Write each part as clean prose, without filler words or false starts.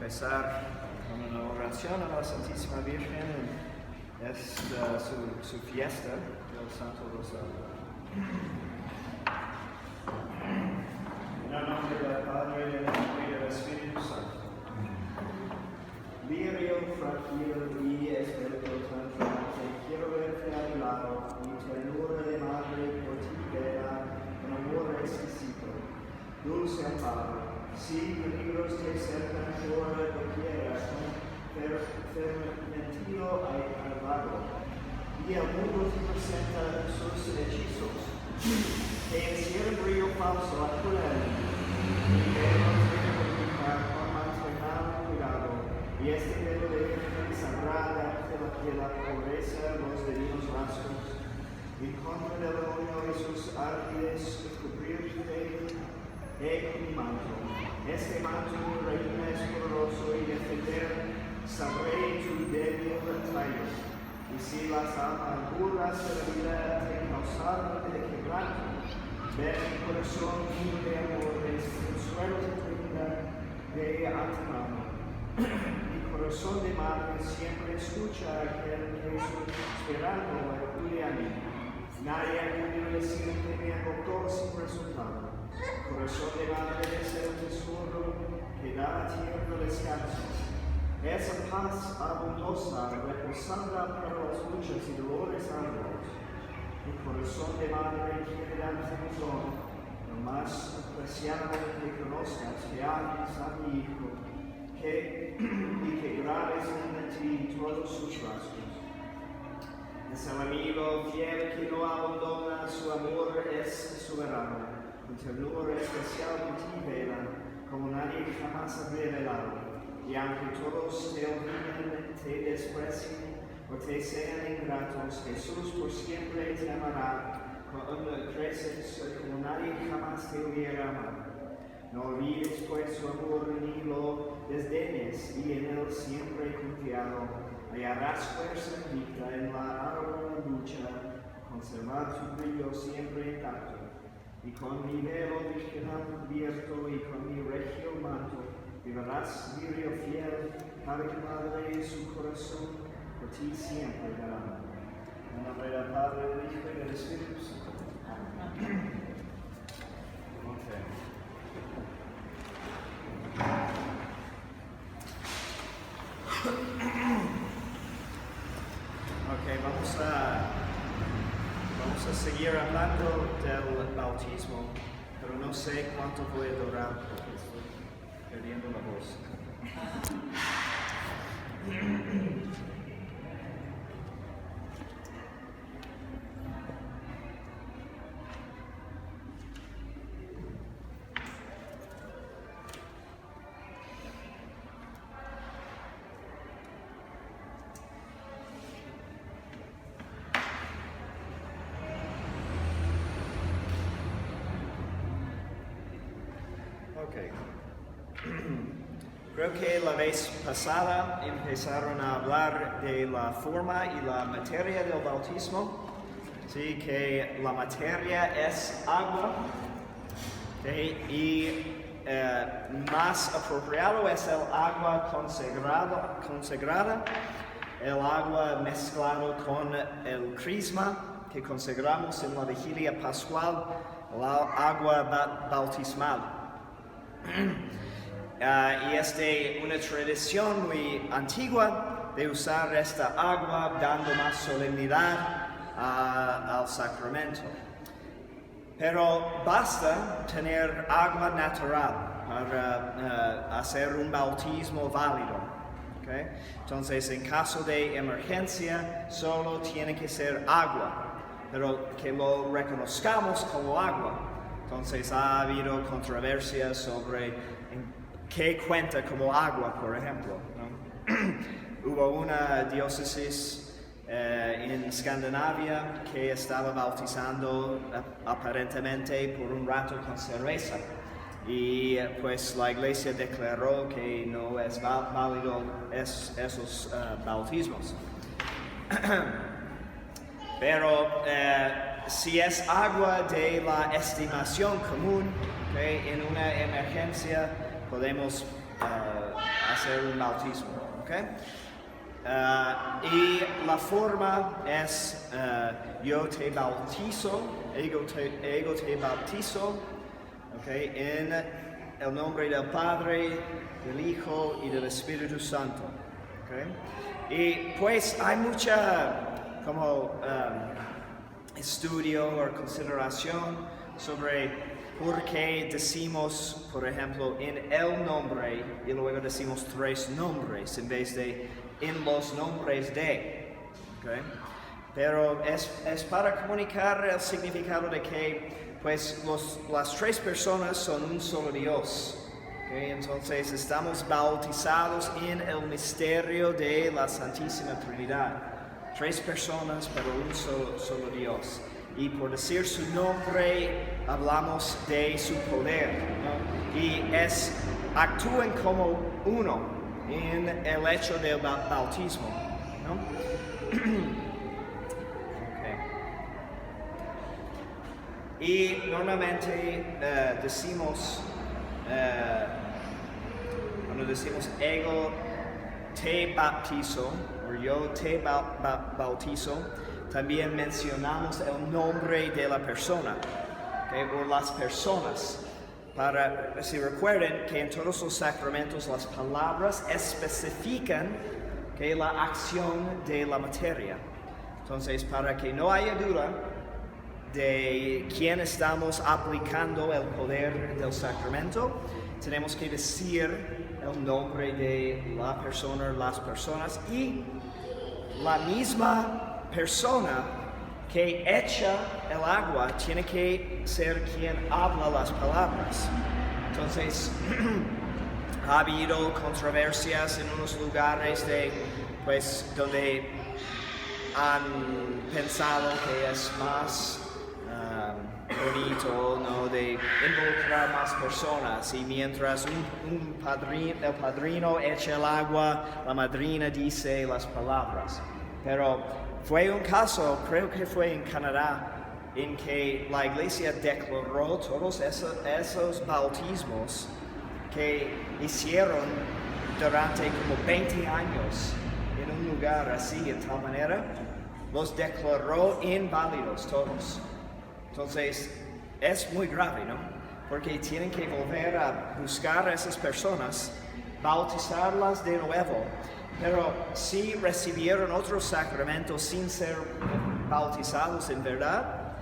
empezar con una oración a la Santísima Virgen en su fiesta del Santo Rosario. En el nombre del Padre, del Hijo y del Espíritu Santo. Lirio fragil y esbelto tan fragante, quiero verte a mi lado, mi ternura de madre por ti vera, con amor exquisito. Dulce amparo, si peligros te cercan fuera doquiera, con fermentino al vago, y al mundo te presenta sus hechizos, que encierra brillo falso a tu lado, y que no te comunicar con maternal cuidado, y este velo de virgen sagrada de la pobreza los divinos rasgos, y contra del demonio y sus ardides cubrirte con mi manto. Este manto, mi reina, es poderoso y defender sabré tu débil tallo. Y si las amarguras de la vida te causaron de quebranto, ver mi corazón mío de amor, de consuelo de tu vida de antemano. Mi corazón de madre siempre escucha a aquel que esperando acude a mí. Nadie ha podido decir que me agotó sin resultado. Corazón de madre es el tesoro que da a tierra descanso. Esa paz abundosa, reposada para las luchas y dolores árduos. Mi corazón de madre quiere darte razón, lo más apreciado que conozcas, que ames a mi hijo, y que grabes en ti todos sus rasgos. Es el amigo fiel que no abandona, su amor es soberano, con ternura especial por ti vela, como nadie jamás ha revelado. Y aunque todos te olviden, te desprecien o te sean ingratos, Jesús por siempre te amará, cuando creces como nadie jamás te hubiera amado. No olvides pues su amor ni lo desdeñes, y en él siempre confiado hallarás fuerza invicta en la ardua lucha, conservar tu brillo siempre intacto. Y con mi velo virginal cubierto y con mi regio manto, vivirás lirio fiel, para que madre y su corazón por ti siempre darán. En nombre del Padre, del Hijo y del Espíritu Santo. Ok, vamos a seguir hablando del bautismo, pero no sé cuánto voy a durar porque estoy perdiendo la voz. Creo que la vez pasada empezaron a hablar de la forma y la materia del bautismo. Sí, que la materia es agua, ¿okay? Y más apropiado es el agua consagrada, el agua mezclado con el crisma que consagramos en la vigilia pascual, el agua bautismal. Y es de una tradición muy antigua de usar esta agua dando más solemnidad al sacramento. Pero basta tener agua natural para hacer un bautismo válido. ¿Okay? Entonces, en caso de emergencia, solo tiene que ser agua, pero que lo reconozcamos como agua. Entonces, ha habido controversias sobre ¿qué cuenta como agua, por ejemplo? ¿No? Hubo una diócesis en Escandinavia que estaba bautizando aparentemente por un rato con cerveza. Y pues la iglesia declaró que no es válido esos bautismos. Pero si es agua de la estimación común, ¿okay? En una emergencia podemos hacer un bautismo. ¿Okay? Y la forma es yo te bautizo, ego te bautizo, okay, en el nombre del Padre, del Hijo y del Espíritu Santo. Okay? Y pues hay mucha como estudio o consideración sobre por qué decimos, por ejemplo, en el nombre y luego decimos 3 nombres en vez de en los nombres de. Okay? Pero es para comunicar el significado de que pues las 3 personas son un solo Dios. Okay? Entonces estamos bautizados en el misterio de la Santísima Trinidad. 3 personas, pero un solo Dios. Y por decir su nombre, hablamos de su poder, ¿no? Y actúan como uno en el hecho del bautismo, ¿no? Okay. Y normalmente decimos, cuando decimos ego te bautizo, o yo te bautizo, también mencionamos el nombre de la persona, okay, o las personas. Para, si recuerden que en todos los sacramentos las palabras especifican que la acción de la materia. Entonces, para que no haya duda de quién estamos aplicando el poder del sacramento, tenemos que decir el nombre de la persona, las personas, y la misma persona que echa el agua tiene que ser quien habla las palabras. Entonces, ha habido controversias en unos lugares donde han pensado que es más bonito, ¿no?, de involucrar más personas, y mientras el padrino echa el agua, la madrina dice las palabras. Pero fue un caso, creo que fue en Canadá, en que la iglesia declaró todos esos bautismos que hicieron durante como 20 años en un lugar así, de tal manera, los declaró inválidos todos. Entonces, es muy grave, ¿no? Porque tienen que volver a buscar a esas personas, bautizarlas de nuevo. Pero si recibieron otros sacramentos sin ser bautizados en verdad,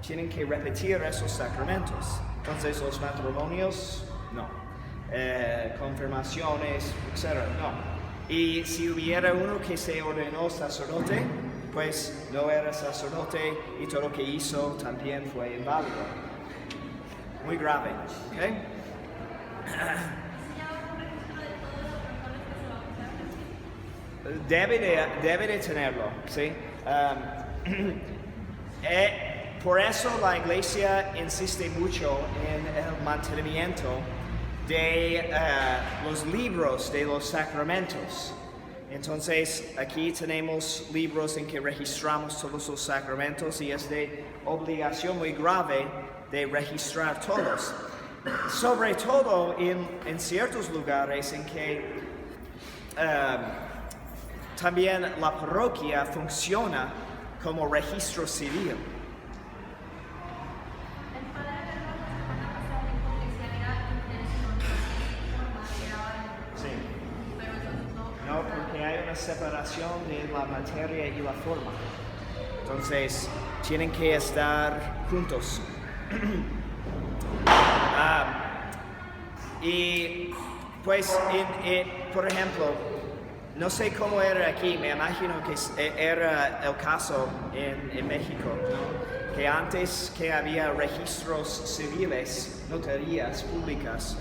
tienen que repetir esos sacramentos. Entonces los matrimonios, no. Confirmaciones, etc., no. Y si hubiera uno que se ordenó sacerdote, pues no era sacerdote y todo lo que hizo también fue inválido. Muy grave, ¿ok? Debe de tenerlo, ¿sí? Por eso la iglesia insiste mucho en el mantenimiento de los libros de los sacramentos. Entonces, aquí tenemos libros en que registramos todos los sacramentos y es de obligación muy grave de registrar todos. Sobre todo en ciertos lugares en que también la parroquia funciona como registro civil. Sí. No, porque hay una separación de la materia y la forma. Entonces, tienen que estar juntos. Y pues, por ejemplo, no sé cómo era aquí, me imagino que era el caso en México, ¿no? Que antes que había registros civiles, notarías públicas,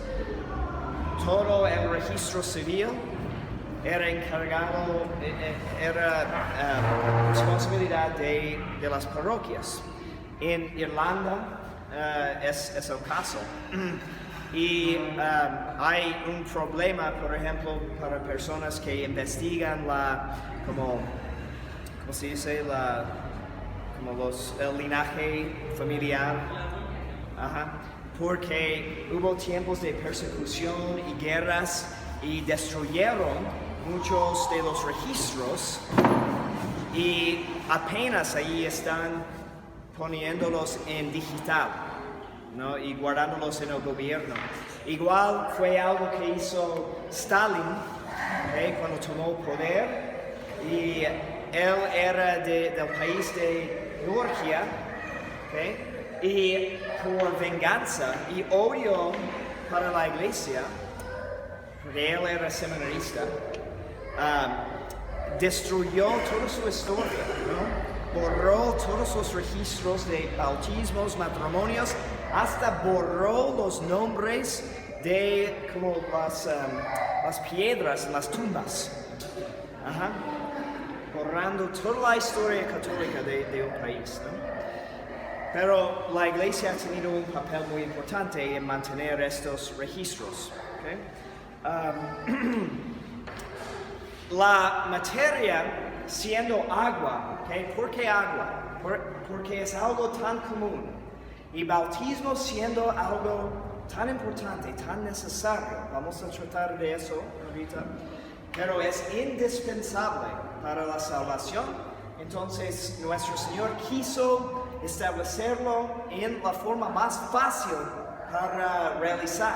todo el registro civil era encargado, era responsabilidad de las parroquias. En Irlanda es el caso. Y hay un problema, por ejemplo, para personas que investigan ¿cómo se dice? El linaje familiar. Ajá. Porque hubo tiempos de persecución y guerras y destruyeron muchos de los registros y apenas ahí están poniéndolos en digital, ¿no? Y guardándolos en el gobierno. Igual fue algo que hizo Stalin, cuando tomó poder, y él era del país de Georgia, y por venganza y odio para la iglesia, porque él era seminarista, destruyó toda su historia, ¿no? Borró todos los registros de bautismos, matrimonios, hasta borró los nombres de como las piedras en las tumbas. Borrando toda la historia católica de un país, ¿no? Pero la iglesia ha tenido un papel muy importante en mantener estos registros. La materia siendo agua, ¿por qué agua? Porque es algo tan común. Y bautismo siendo algo tan importante, tan necesario. Vamos a tratar de eso ahorita. Pero es indispensable para la salvación. Entonces nuestro Señor quiso establecerlo en la forma más fácil para realizar.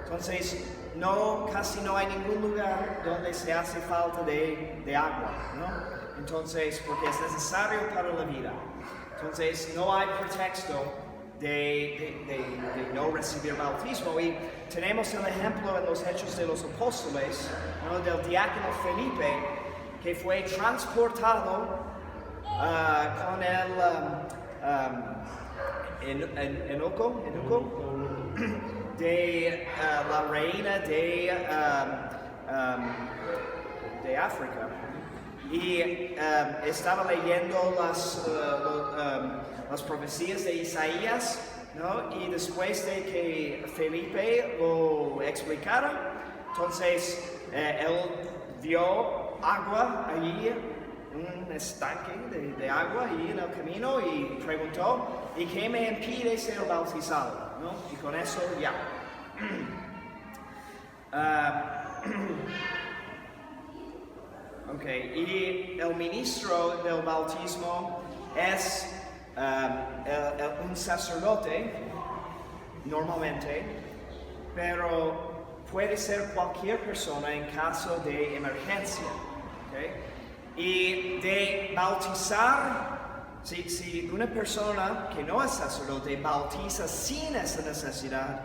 Entonces casi no hay ningún lugar donde se hace falta de agua, ¿no? Entonces, porque es necesario para la vida. Entonces no hay pretexto de no recibir bautismo. Y tenemos el ejemplo en los Hechos de los Apóstoles, ¿no? Del diácono Felipe, que fue transportado con el eunuco de la reina de África, y estaba leyendo las profecías de Isaías, ¿no? Y después de que Felipe lo explicara, entonces él vio agua allí, un estanque de agua ahí en el camino, y preguntó, ¿y qué me impide ser bautizado? ¿No? Y con eso ya. Y el ministro del bautismo es un sacerdote, normalmente, pero puede ser cualquier persona en caso de emergencia. Y de bautizar, si una persona que no es sacerdote bautiza sin esa necesidad,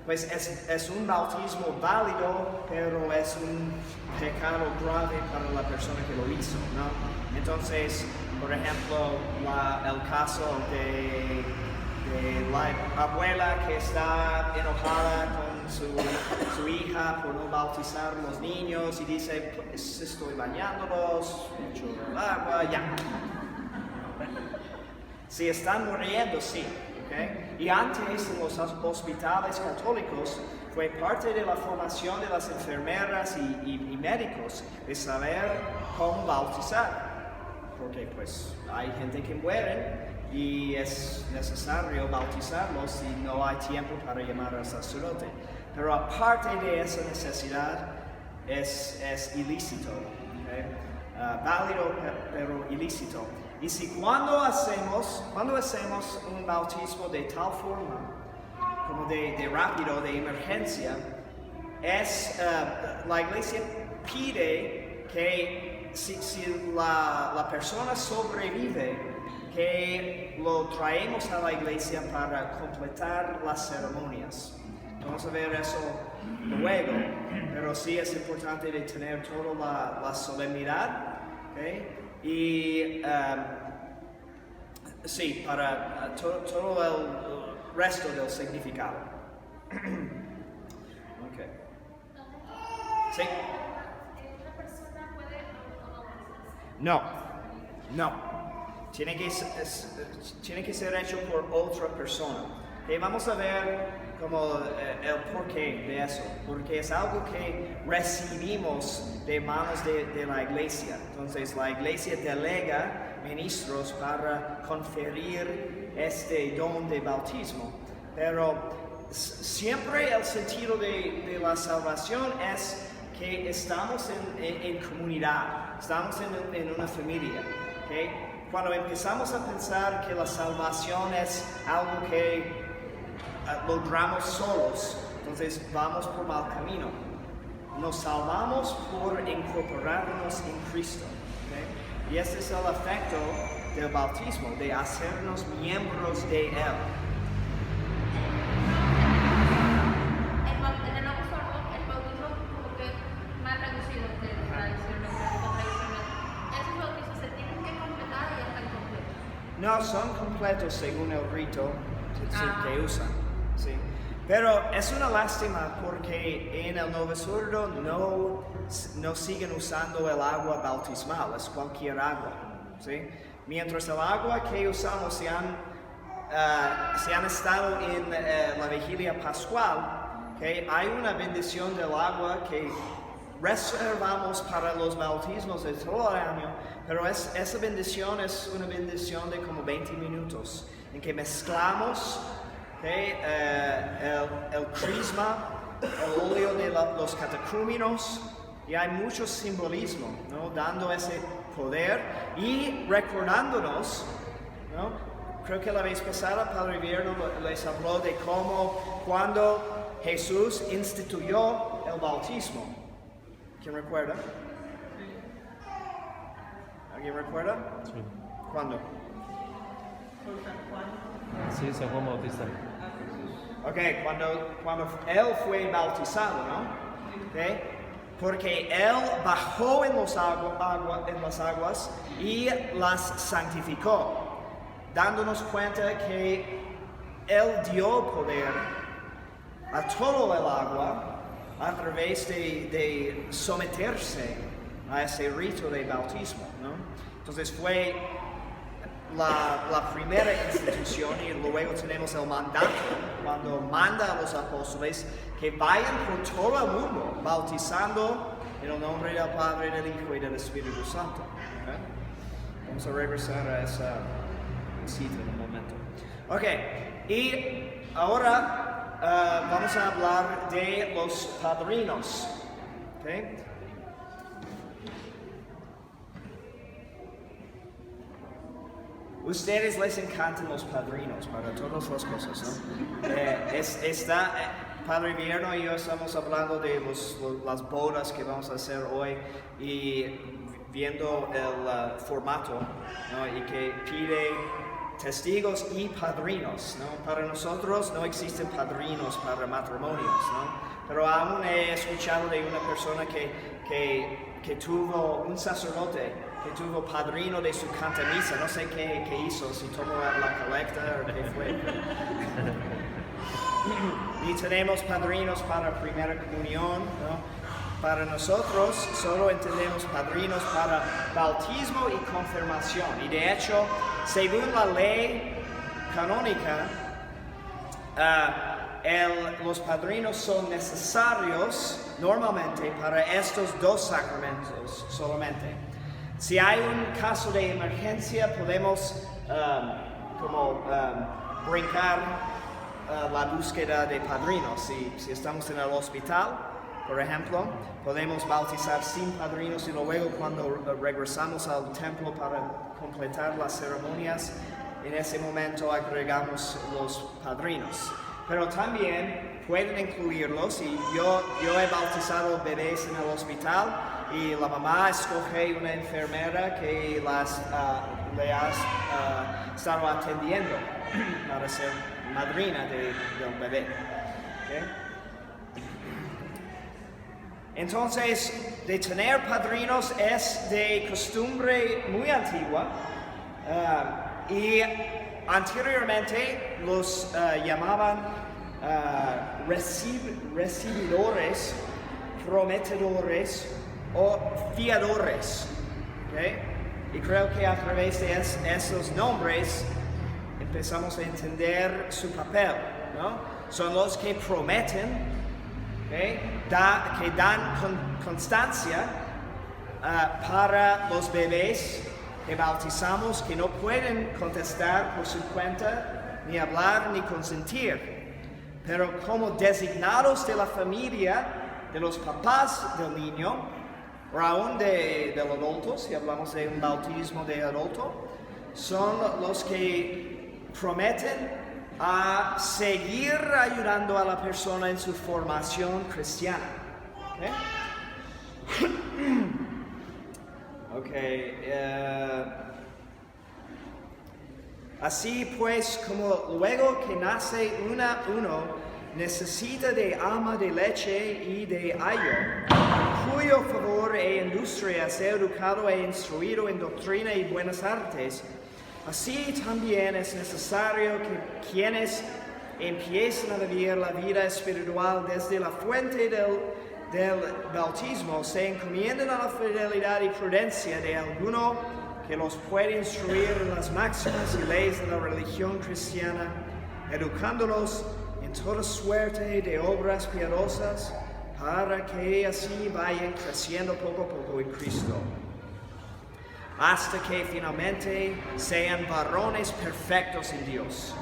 pues es un bautismo válido, pero es un pecado grave para la persona que lo hizo, ¿no? Entonces, por ejemplo, el caso de la abuela que está enojada con su hija por no bautizar a los niños y dice, pues estoy bañándolos, echo el agua, ya. Si están muriendo, sí. Y antes en los hospitales católicos fue parte de la formación de las enfermeras y médicos de saber cómo bautizar, porque pues hay gente que muere y es necesario bautizarlos y no hay tiempo para llamar al sacerdote. Pero aparte de esa necesidad es ilícito, válido pero ilícito. Y si cuando hacemos un bautismo de tal forma, como de rápido, de emergencia, la iglesia pide que si la persona sobrevive, que lo traemos a la iglesia para completar las ceremonias. Vamos a ver eso luego, pero sí es importante de tener toda la solemnidad, y sí, para todo el resto del significado. ¿Sí? ¿Una persona puede autobautizarse? No. Tiene que ser hecho por otra persona. Vamos a ver como el porqué de eso, porque es algo que recibimos de manos de la iglesia. Entonces la iglesia delega ministros para conferir este don de bautismo, pero siempre el sentido de la salvación es que estamos en comunidad, estamos en una familia. ¿Okay? Cuando empezamos a pensar que la salvación es algo que logramos solos, entonces vamos por mal camino. Nos salvamos por incorporarnos en Cristo. ¿Okay? Y ese es el efecto del bautismo, de hacernos miembros de Él. En el Nuevo Sorbo, el bautismo como que más reducido que tradicionalmente. Esos bautizos se tienen que completar y ya están completos. No son completos según el rito que usan. ¿Sí? Pero es una lástima porque en el Nuevo Sordo no siguen usando el agua bautismal, es cualquier agua. ¿Sí? Mientras el agua que usamos se han estado en la vigilia pascual, ¿okay? Hay una bendición del agua que reservamos para los bautismos de todo el año, pero esa bendición es una bendición de como 20 minutos, en que mezclamos, ¿okay? El crisma, el óleo de los catecúmenos, y hay mucho simbolismo, ¿no? Dando ese poder y recordándonos, ¿no? Creo que la vez pasada Padre Vierno les habló de cómo cuando Jesús instituyó el bautismo. ¿Quién recuerda? ¿Alguien recuerda? Sí. ¿Cuándo? Sí, San Juan Bautista. Ok, cuando él fue bautizado, ¿no? Okay. Porque Él bajó en las aguas y las santificó, dándonos cuenta que Él dio poder a todo el agua a través de someterse a ese rito de bautismo, ¿no? Entonces fue la primera institución, y luego tenemos el mandato, cuando manda a los apóstoles que vayan por todo el mundo bautizando en el nombre del Padre, del Hijo y del Espíritu Santo. ¿Okay? Vamos a regresar a esa cita en un momento. Ok, y ahora vamos a hablar de los padrinos. ¿Okay? Ustedes les encantan los padrinos para todas las cosas, ¿no? Padre Vierno y yo estamos hablando de las bodas que vamos a hacer hoy y viendo el formato, ¿no? Y que pide testigos y padrinos, ¿no? Para nosotros no existen padrinos para matrimonios, ¿no? Pero aún he escuchado de una persona que tuvo un sacerdote que tuvo padrino de su cantamisa, no sé qué hizo, si tomó la colecta o qué fue. Y tenemos padrinos para primera comunión, ¿no? Para nosotros solo entendemos padrinos para bautismo y confirmación. Y de hecho, según la ley canónica, los padrinos son necesarios normalmente para estos dos sacramentos solamente. Si hay un caso de emergencia, podemos brincar la búsqueda de padrinos. Si estamos en el hospital, por ejemplo, podemos bautizar sin padrinos y luego cuando regresamos al templo para completar las ceremonias, en ese momento agregamos los padrinos. Pero también pueden incluirlos, y yo he bautizado bebés en el hospital y la mamá escoge una enfermera que le ha estado atendiendo para ser madrina del bebé. ¿Okay? Entonces, de tener padrinos es de costumbre muy antigua y anteriormente los llamaban recibidores, prometedores o fiadores. ¿Okay? Y creo que a través de esos nombres empezamos a entender su papel, ¿no? Son los que prometen, ¿okay? Que dan constancia para los bebés que bautizamos, que no pueden contestar por su cuenta, ni hablar, ni consentir. Pero como designados de la familia, de los papás del niño, o aún del adulto, si hablamos de un bautismo de adulto, son los que prometen a seguir ayudando a la persona en su formación cristiana. Así pues, como luego que nace uno necesita de alma de leche y de ayo, cuyo favor e industria ser educado e instruido en doctrina y buenas artes, así también es necesario que quienes empiecen a vivir la vida espiritual desde la fuente del bautismo se encomienden a la fidelidad y prudencia de alguno que los puede instruir en las máximas y leyes de la religión cristiana, educándolos en toda suerte de obras piadosas, para que así vayan creciendo poco a poco en Cristo, hasta que finalmente sean varones perfectos en Dios.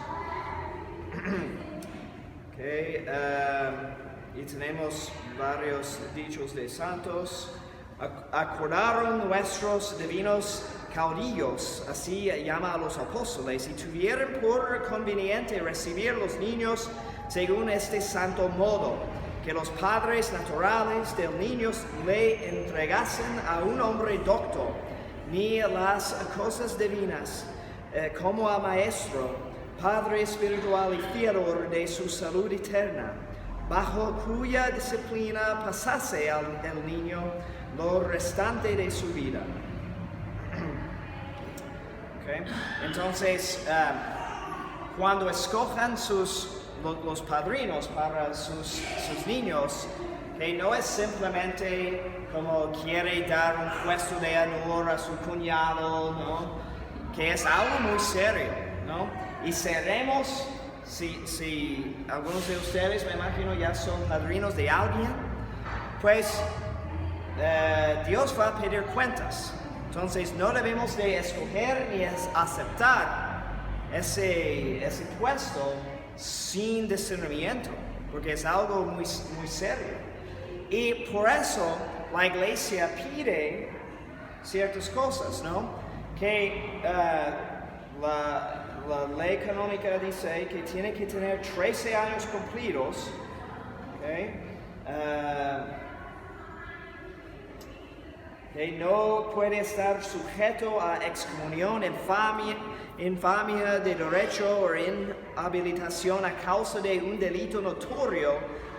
Y tenemos varios dichos de santos. Acordaron nuestros divinos caudillos, así llama a los apóstoles, y tuvieron por conveniente recibir los niños según este santo modo, que los padres naturales del niño le entregasen a un hombre docto, ni las cosas divinas, como a maestro, padre espiritual y fiador de su salud eterna, bajo cuya disciplina pasase el niño lo restante de su vida. Entonces, cuando escojan los padrinos para sus niños, que no es simplemente como quiere dar un puesto de honor a su cuñado, ¿no? Que es algo muy serio, ¿no? Y seremos, si algunos de ustedes, me imagino, ya son padrinos de alguien, pues Dios va a pedir cuentas. Entonces no debemos de escoger ni aceptar ese puesto sin discernimiento, porque es algo muy, muy serio. Y por eso la iglesia pide ciertas cosas, ¿no? Que la ley canónica dice que tiene que tener 13 años cumplidos, que no puede estar sujeto a excomunión, infamia de derecho o inhabilitación a causa de un delito notorio,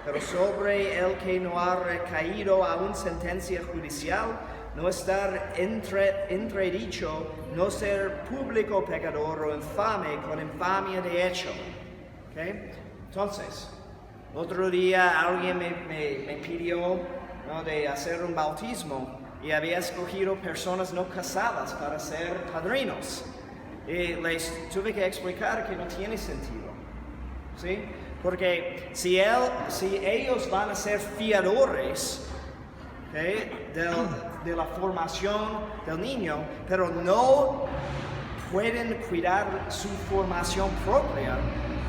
pero sobre el que no ha recaído aún sentencia judicial, no estar entredicho, no ser público pecador o infame con infamia de hecho. Entonces, otro día alguien me pidió, ¿no?, de hacer un bautismo, y había escogido personas no casadas para ser padrinos. Y les tuve que explicar que no tiene sentido, ¿sí? Porque si ellos van a ser fiadores de la formación del niño, pero no pueden cuidar su formación propia,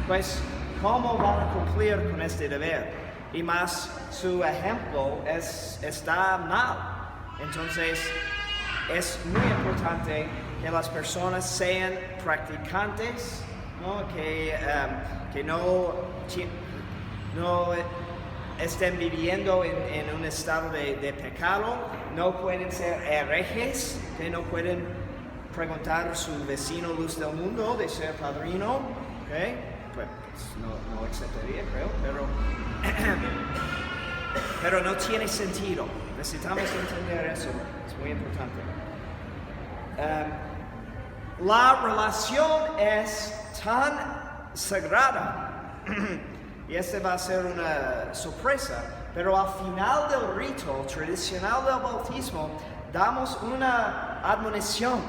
pues ¿cómo van a cumplir con este deber? Y más, su ejemplo está mal. Entonces, es muy importante que las personas sean practicantes, ¿no? Que no estén viviendo en un estado de pecado, no pueden ser herejes, que no pueden preguntar a su vecino luz del mundo de ser padrino, pues no aceptaría, creo, pero no tiene sentido. Necesitamos entender eso, es muy importante. La relación es tan sagrada, y esta va a ser una sorpresa, pero al final del rito tradicional del bautismo damos una admonición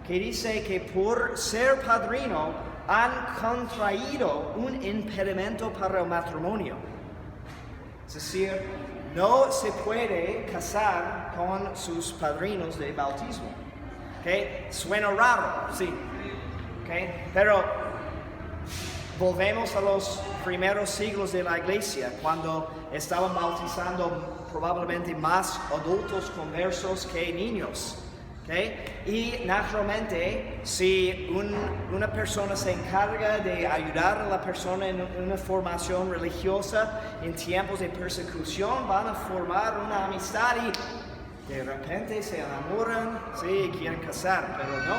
que dice que por ser padrino han contraído un impedimento para el matrimonio. Es decir, no se puede casar con sus padrinos de bautismo. Suena raro, sí. Pero volvemos a los primeros siglos de la iglesia, cuando estaban bautizando probablemente más adultos conversos que niños. ¿Okay? Y naturalmente, si una persona se encarga de ayudar a la persona en una formación religiosa en tiempos de persecución, van a formar una amistad y de repente se enamoran, sí, y quieren casar, pero no,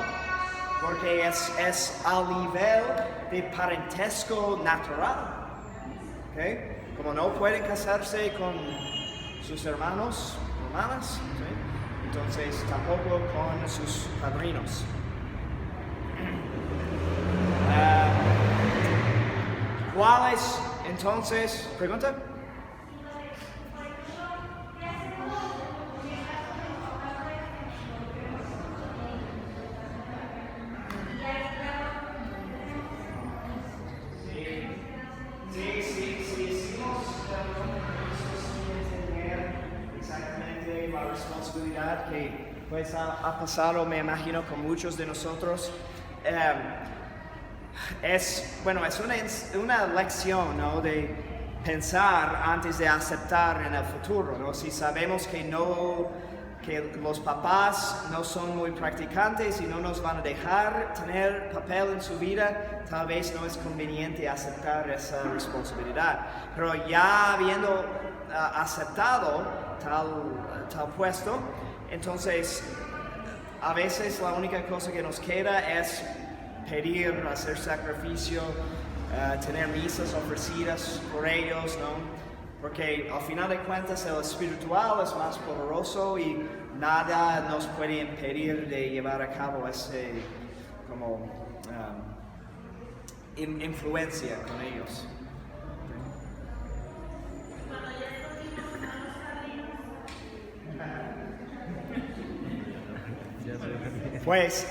porque es al nivel de parentesco natural. ¿Okay? Como no pueden casarse con sus hermanos, hermanas, ¿sí? Entonces tampoco con sus padrinos. ¿Cuáles entonces? ¿Pregunta? Responsabilidad que pues ha pasado, me imagino, con muchos de nosotros. Es una lección, ¿no? De pensar antes de aceptar en el futuro, ¿no? Si sabemos que los papás no son muy practicantes y no nos van a dejar tener papel en su vida, tal vez no es conveniente aceptar esa responsabilidad. Pero ya habiendo aceptado tal puesto, entonces a veces la única cosa que nos queda es pedir, hacer sacrificio, tener misas ofrecidas por ellos, ¿no? Porque al final de cuentas el espiritual es más poderoso y nada nos puede impedir de llevar a cabo ese influencia con ellos. Pues,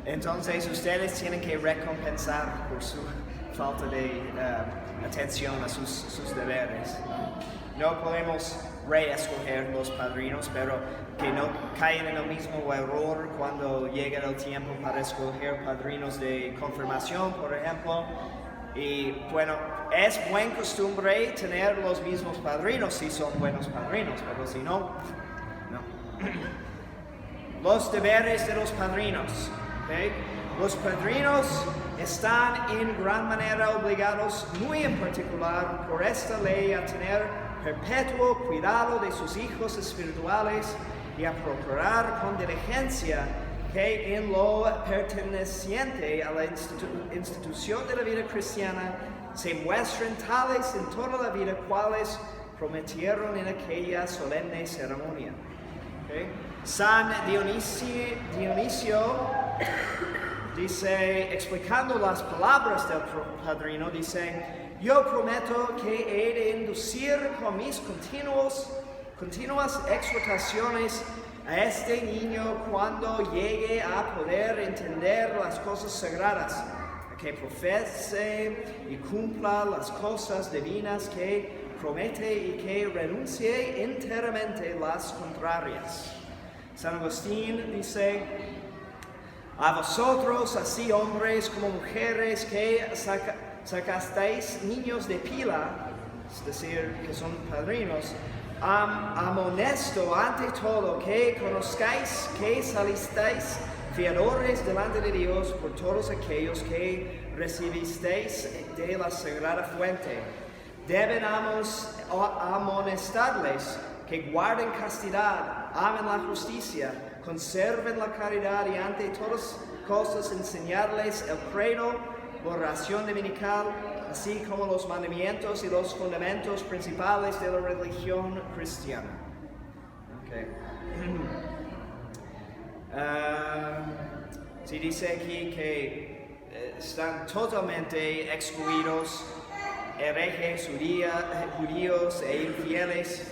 entonces ustedes tienen que recompensar por su falta de atención a sus deberes. No podemos reescoger los padrinos, pero que no caigan en el mismo error cuando llegue el tiempo para escoger padrinos de confirmación, por ejemplo. Y bueno, es buena costumbre tener los mismos padrinos si son buenos padrinos, pero si no, no. Los deberes de los padrinos. ¿Okay? Los padrinos están en gran manera obligados, muy en particular por esta ley, a tener perpetuo cuidado de sus hijos espirituales y a procurar con diligencia que en lo perteneciente a la institución de la vida cristiana se muestren tales en toda la vida cuales prometieron en aquella solemne ceremonia. ¿Okay? San Dionisio dice, explicando las palabras del padrino, dice: yo prometo que he de inducir con mis continuas exhortaciones a este niño cuando llegue a poder entender las cosas sagradas, a que profese y cumpla las cosas divinas que promete y que renuncie enteramente las contrarias. San Agustín dice: a vosotros, así hombres como mujeres que sacasteis niños de pila, es decir, que son padrinos, amonesto ante todo que conozcáis que salisteis fiadores delante de Dios por todos aquellos que recibisteis de la sagrada fuente. Deben amonestarles que guarden castidad, amen la justicia, conserven la caridad y ante todas cosas enseñarles el credo, la oración dominical, así como los mandamientos y los fundamentos principales de la religión cristiana. Okay. Sí, dice aquí que están totalmente excluidos herejes, judíos e infieles.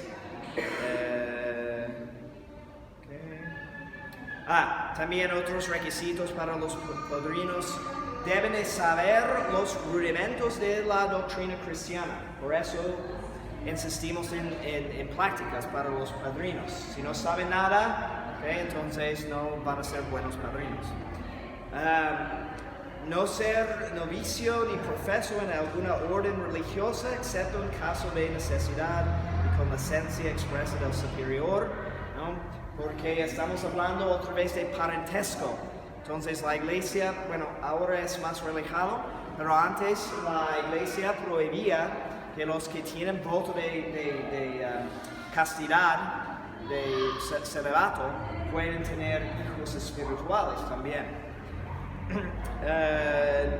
También otros requisitos para los padrinos: deben de saber los rudimentos de la doctrina cristiana. Por eso insistimos en prácticas para los padrinos. Si no saben nada, entonces no van a ser buenos padrinos. no ser novicio ni profeso en alguna orden religiosa, excepto en caso de necesidad y con licencia expresa del superior, ¿no? Porque estamos hablando otra vez de parentesco. Entonces la iglesia, bueno, ahora es más relajado, pero antes la iglesia prohibía que los que tienen voto de castidad, de celibato, pueden tener hijos espirituales también.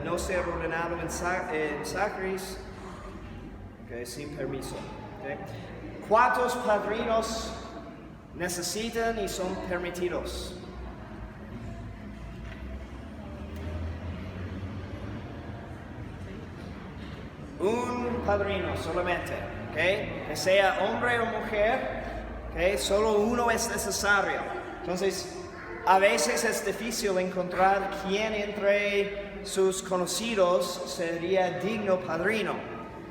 No ser ordenado en sacris, okay, sin permiso. Okay. ¿Cuántos padrinos necesitan y son permitidos? Un padrino solamente, ¿okay? Que sea hombre o mujer, ¿okay? Solo uno es necesario. Entonces, a veces es difícil encontrar quién entre sus conocidos sería digno padrino,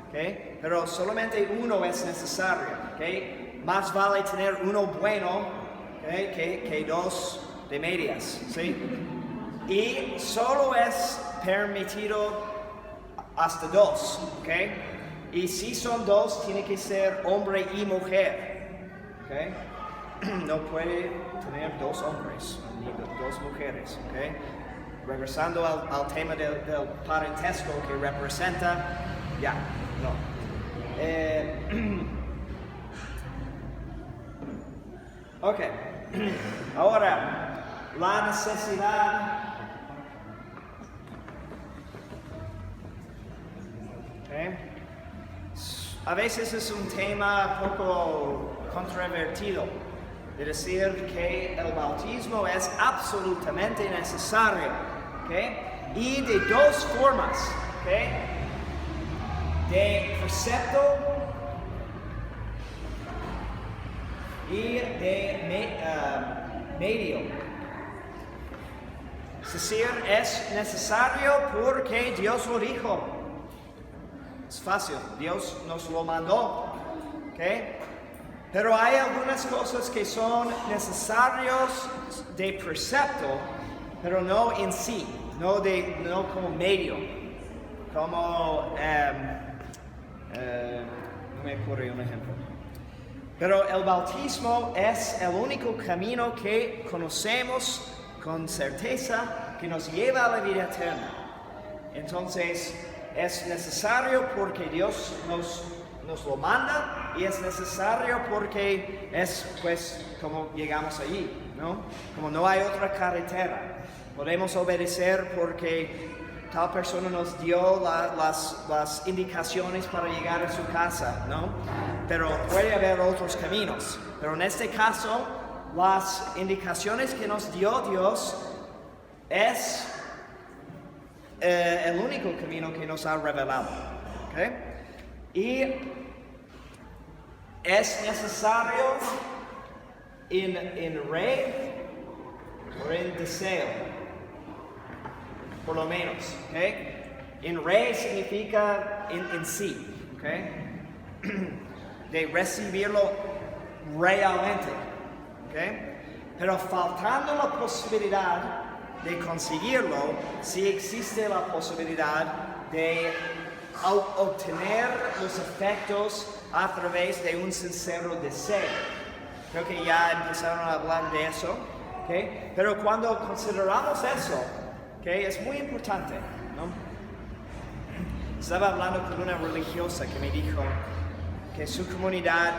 ¿okay? Pero solamente uno es necesario, ¿okay? Más vale tener uno bueno, ¿okay? que dos de medias, ¿sí? Y solo es permitido hasta dos, ¿ok? Y si son dos, tiene que ser hombre y mujer, ¿ok? No puede tener dos hombres ni dos mujeres, ¿ok? Regresando al tema del parentesco que representa, ya, no. Ok, ahora, la necesidad. Okay. A veces es un tema poco controvertido de decir que el bautismo es absolutamente necesario, ¿okay? Y de dos formas, ¿okay? De precepto y de medio. Es decir, es necesario porque Dios lo dijo. Es fácil, Dios nos lo mandó, ¿ok? Pero hay algunas cosas que son necesarios de precepto, pero no en sí, no como medio, como, no me ocurre un ejemplo. Pero el bautismo es el único camino que conocemos con certeza que nos lleva a la vida eterna. Entonces, es necesario porque Dios nos lo manda y es necesario porque es pues como llegamos allí, ¿no? Como no hay otra carretera. Podemos obedecer porque tal persona nos dio las indicaciones para llegar a su casa, ¿no? Pero puede haber otros caminos. Pero en este caso, las indicaciones que nos dio Dios es el único camino que nos ha revelado, ¿okay? Y es necesario en re o en deseo, por lo menos, ¿okay? En re significa en sí, ¿okay? De recibirlo realmente, ¿okay? Pero faltando la posibilidad de conseguirlo, sí existe la posibilidad de obtener los efectos a través de un sincero deseo. Creo que ya empezaron a hablar de eso, ¿okay? Pero cuando consideramos eso, ¿okay? Es muy importante, ¿no? Estaba hablando con una religiosa que me dijo que su comunidad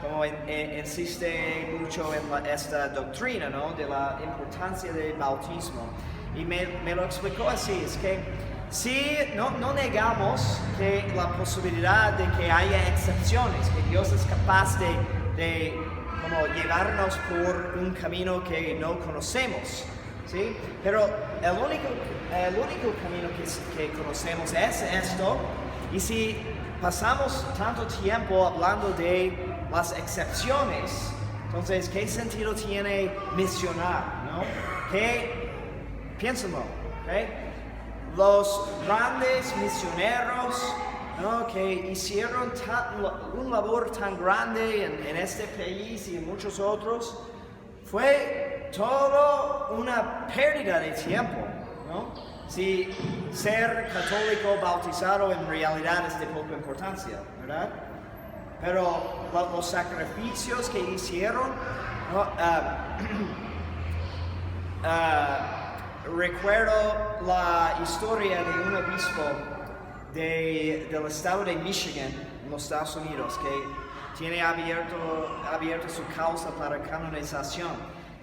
como insiste mucho en esta doctrina, ¿no? De la importancia del bautismo. Y me lo explicó así, es que sí, no negamos que la posibilidad de que haya excepciones, que Dios es capaz de como llevarnos por un camino que no conocemos, ¿sí? Pero el único camino que conocemos es esto, y si pasamos tanto tiempo hablando de las excepciones, entonces, ¿qué sentido tiene misionar, no? Piénsenlo, ¿okay? Los grandes misioneros, ¿no? Que hicieron un labor tan grande en este país y en muchos otros, fue todo una pérdida de tiempo, ¿no? si ser católico bautizado en realidad es de poca importancia, ¿verdad? Pero los sacrificios que hicieron, ¿no? Recuerdo la historia de un obispo del estado de Michigan, en los Estados Unidos, que tiene abierto su causa para canonización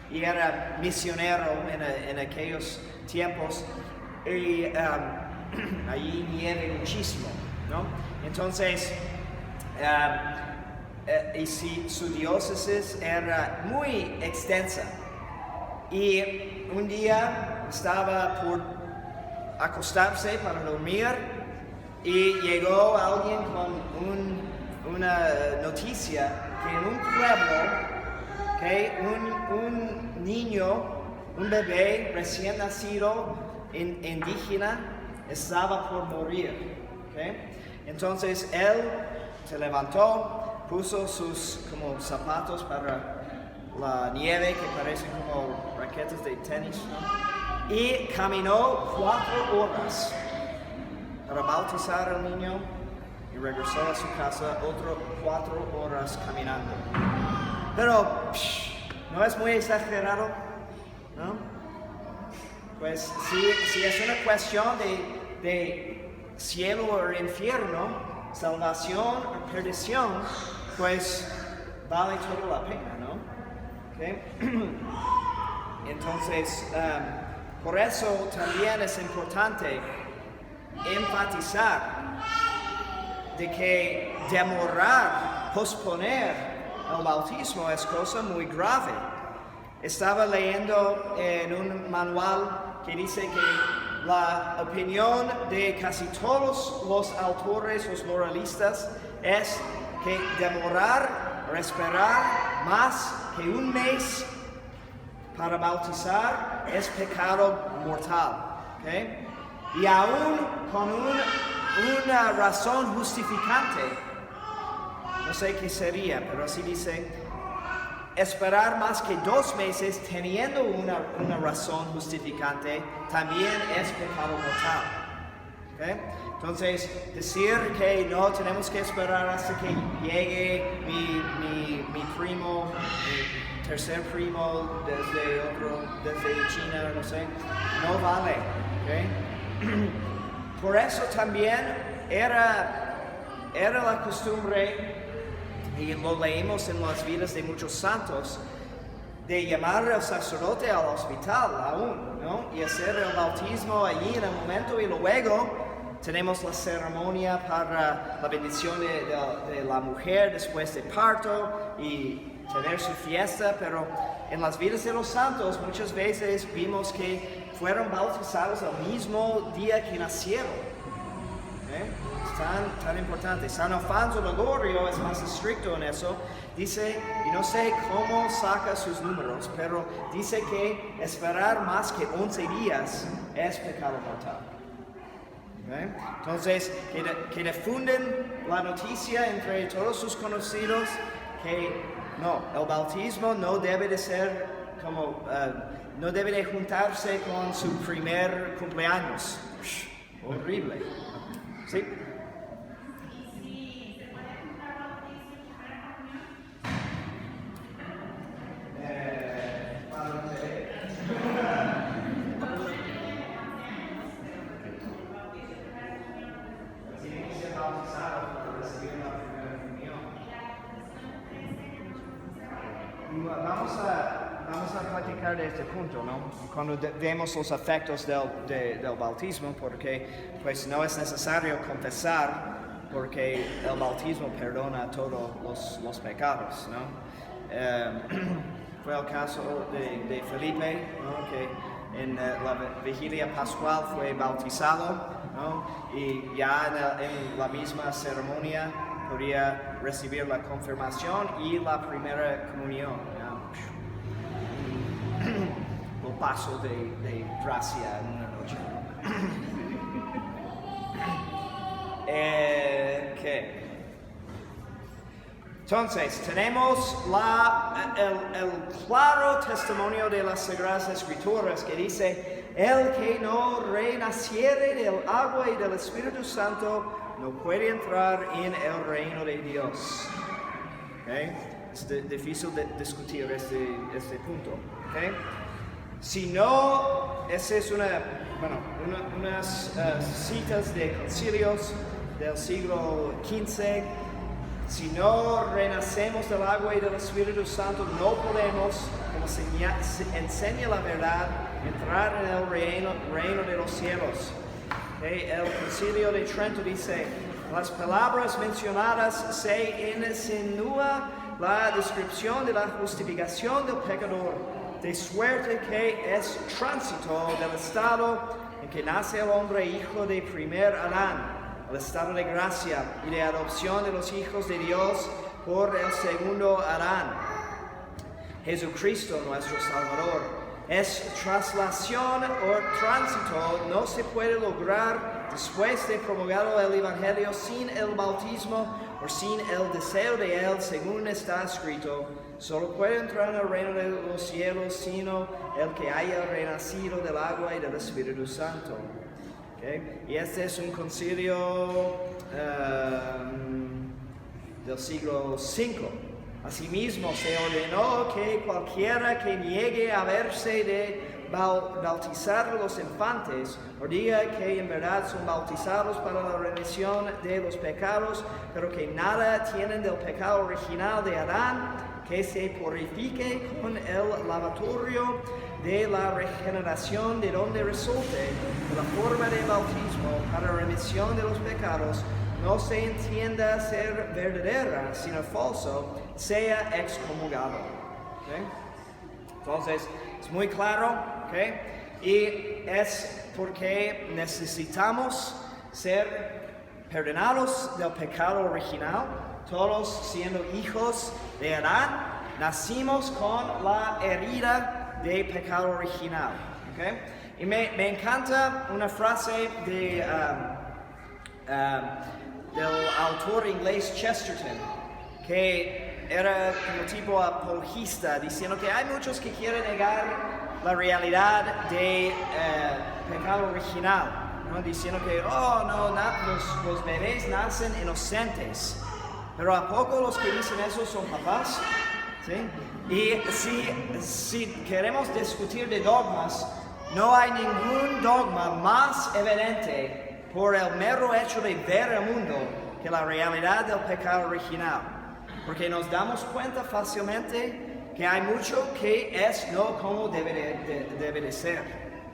y era misionero en aquellos tiempos y allí nieve muchísimo, ¿no? Entonces, y su diócesis era muy extensa y un día estaba por acostarse para dormir y llegó alguien con una noticia que en un pueblo, que un niño, un bebé recién nacido indígena estaba por morir. ¿Okay? Entonces él se levantó, puso sus como zapatos para la nieve que parecen como raquetas de tenis, ¿no? Y caminó 4 horas para bautizar al niño y regresó a su casa otras 4 horas caminando. Pero no es muy exagerado, ¿no? Pues si es una cuestión de cielo o infierno, salvación o perdición, pues vale toda la pena, ¿no? ¿Okay? Entonces, por eso también es importante enfatizar de que demorar, posponer el bautismo es cosa muy grave. Estaba leyendo en un manual que dice que la opinión de casi todos los autores, los moralistas, es que demorar o esperar más que un mes para bautizar es pecado mortal. ¿Okay? Y aún con una razón justificante, no sé qué sería, pero así dice, esperar más que 2 meses teniendo una razón justificante también es pecado mortal. ¿Okay? Entonces, decir que no tenemos que esperar hasta que llegue mi primo, mi tercer primo desde China, no sé, no vale. ¿Okay? Por eso también era la costumbre, y lo leemos en las vidas de muchos santos, de llamar al sacerdote al hospital aún, ¿no? Y hacer el bautismo allí en el momento, y luego tenemos la ceremonia para la bendición de la mujer después de parto y tener su fiesta. Pero en las vidas de los santos muchas veces vimos que fueron bautizados el mismo día que nacieron. Es tan importante. San Alfonso de Ligorio es más estricto en eso. Dice, y no sé cómo saca sus números, pero dice que esperar más que 11 días es pecado mortal. ¿Okay? Entonces, que difunden la noticia entre todos sus conocidos que no, el bautismo no debe de ser como, no debe de juntarse con su primer cumpleaños. Horrible. ¿Sí? Vamos a platicar de este punto, ¿no? Cuando vemos los efectos del bautismo, porque pues no es necesario confesar, porque el bautismo perdona todos los pecados, ¿no? Fue el caso de Felipe, ¿no? Que en la vigilia pascual fue bautizado, ¿no? Y ya en la misma ceremonia podía recibir la confirmación y la primera comunión, ¿no? El paso de gracia en una noche. ¿Qué? Entonces, tenemos el claro testimonio de las Sagradas Escrituras que dice El que no renaciere del agua y del Espíritu Santo no puede entrar en el reino de Dios. ¿Okay? Es difícil discutir este punto. ¿Okay? Si no, esa es unas citas de concilios del siglo XV. Si no renacemos del agua y del Espíritu Santo, no podemos, como se enseña la verdad, entrar en el reino de los cielos. El Concilio de Trento dice: las palabras mencionadas se insinúa la descripción de la justificación del pecador, de suerte que es tránsito del estado en que nace el hombre hijo de primer Adán, el estado de gracia y de adopción de los hijos de Dios por el segundo Adán, Jesucristo nuestro Salvador. Es traslación o tránsito no se puede lograr después de promulgado el Evangelio sin el bautismo o sin el deseo de él, según está escrito. Solo puede entrar en el reino de los cielos sino el que haya renacido del agua y del Espíritu Santo. ¿Okay? Y este es un concilio del siglo V. Asimismo, se ordenó que cualquiera que niegue haberse de bautizar a los infantes, o diga que en verdad son bautizados para la remisión de los pecados, pero que nada tienen del pecado original de Adán, que se purifique con el lavatorio de la regeneración de donde resulte la forma de bautismo para remisión de los pecados, no se entienda ser verdadera, sino falso, sea excomulgado. ¿Okay? Entonces, es muy claro, ¿okay? Y es porque necesitamos ser perdonados del pecado original. Todos siendo hijos de Adán, nacimos con la herida de pecado original. ¿Okay? Y me encanta una frase del autor inglés Chesterton, que era como tipo apologista, diciendo que hay muchos que quieren negar la realidad de pecado original, ¿no? Diciendo que los bebés nacen inocentes, pero ¿a poco los que dicen eso son papás? ¿Sí? Y si queremos discutir de dogmas, no hay ningún dogma más evidente por el mero hecho de ver el mundo que la realidad del pecado original, porque nos damos cuenta fácilmente que hay mucho que es no como debe de ser,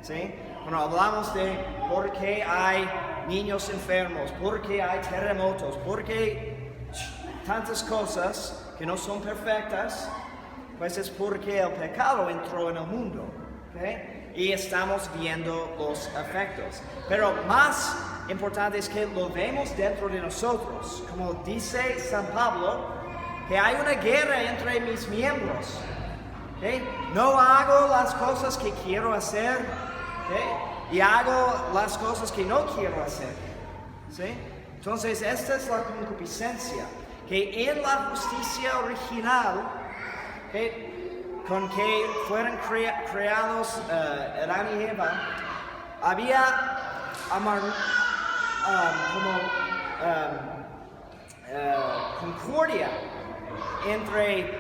¿sí? Cuando hablamos de por qué hay niños enfermos, por qué hay terremotos, por qué tantas cosas que no son perfectas, pues es porque el pecado entró en el mundo, ¿okay? Y estamos viendo los efectos. Pero más importante es que lo vemos dentro de nosotros. Como dice San Pablo, que hay una guerra entre mis miembros. ¿Okay? No hago las cosas que quiero hacer, ¿okay? Y hago las cosas que no quiero hacer. ¿Sí? Entonces, esta es la concupiscencia. Que en la justicia original, ¿okay?, con que fueron creados Adán y Eva, había concordia entre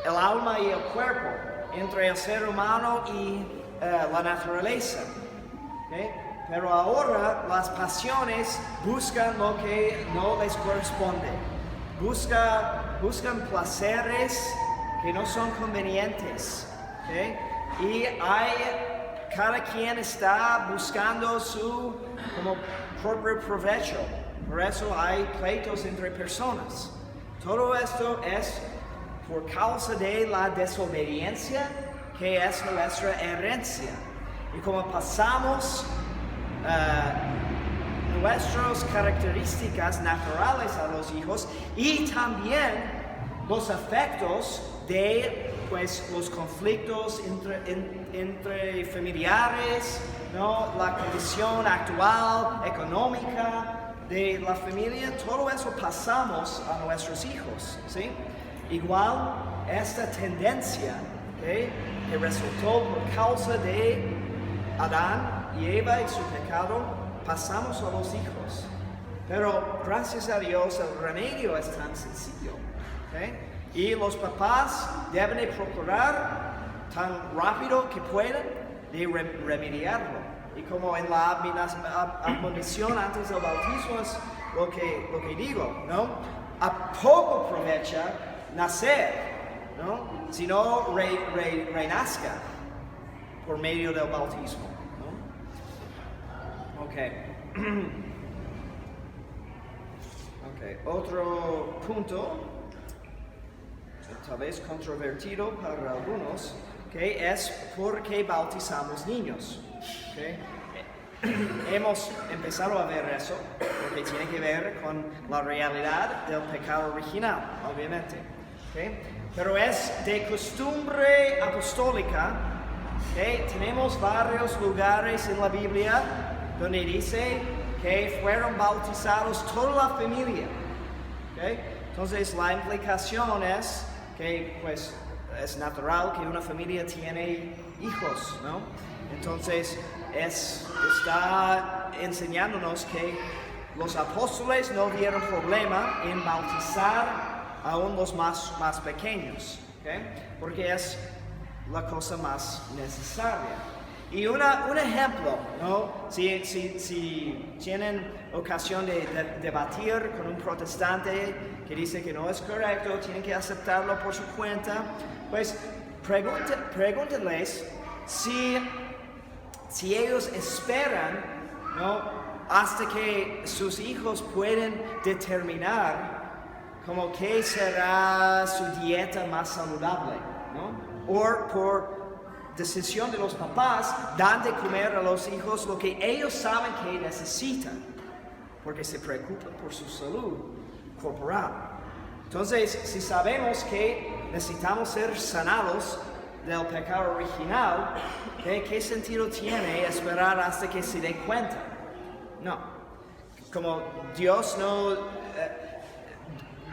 el alma y el cuerpo, entre el ser humano y la naturaleza. ¿Okay? Pero ahora las pasiones buscan lo que no les corresponde, buscan placeres que no son convenientes, ¿okay? Y cada quien está buscando su como propio provecho. Por eso hay pleitos entre personas. Todo esto es por causa de la desobediencia que es nuestra herencia. Y como pasamos nuestras características naturales a los hijos y también los efectos de pues, los conflictos entre familiares, ¿no? La condición actual, económica de la familia, todo eso pasamos a nuestros hijos, ¿sí? Igual esta tendencia, ¿okay?, que resultó por causa de Adán y Eva y su pecado, pasamos a los hijos. Pero gracias a Dios el remedio es tan sencillo. ¿Okay? Y los papás deben de procurar tan rápido que puedan de remediarlo. Y como en la admonición antes del bautismo es lo que digo, ¿no? A poco aprovecha nacer, ¿no? Si no renazca por medio del bautismo, ¿no? Ok, otro punto, tal vez controvertido para algunos, que es por qué bautizamos niños. Okay. Hemos empezado a ver eso, porque tiene que ver con la realidad del pecado original, obviamente. Okay. Pero es de costumbre apostólica. Okay. Tenemos varios lugares en la Biblia donde dice que fueron bautizados toda la familia. Okay. Entonces la implicación es que pues es natural que una familia tiene hijos, ¿no? Entonces está enseñándonos que los apóstoles no vieron problema en bautizar aún los más pequeños, ¿okay? Porque es la cosa más necesaria. Y un ejemplo, ¿no? Si tienen ocasión de debatir con un protestante que dice que no es correcto, tienen que aceptarlo por su cuenta, pues pregúntenles si ellos esperan, ¿no? Hasta que sus hijos pueden determinar como qué será su dieta más saludable, ¿no? O por decisión de los papás, dan de comer a los hijos lo que ellos saben que necesitan, porque se preocupan por su salud corporal. Entonces, si sabemos que necesitamos ser sanados del pecado original, ¿qué sentido tiene esperar hasta que se dé cuenta? No. Como Dios no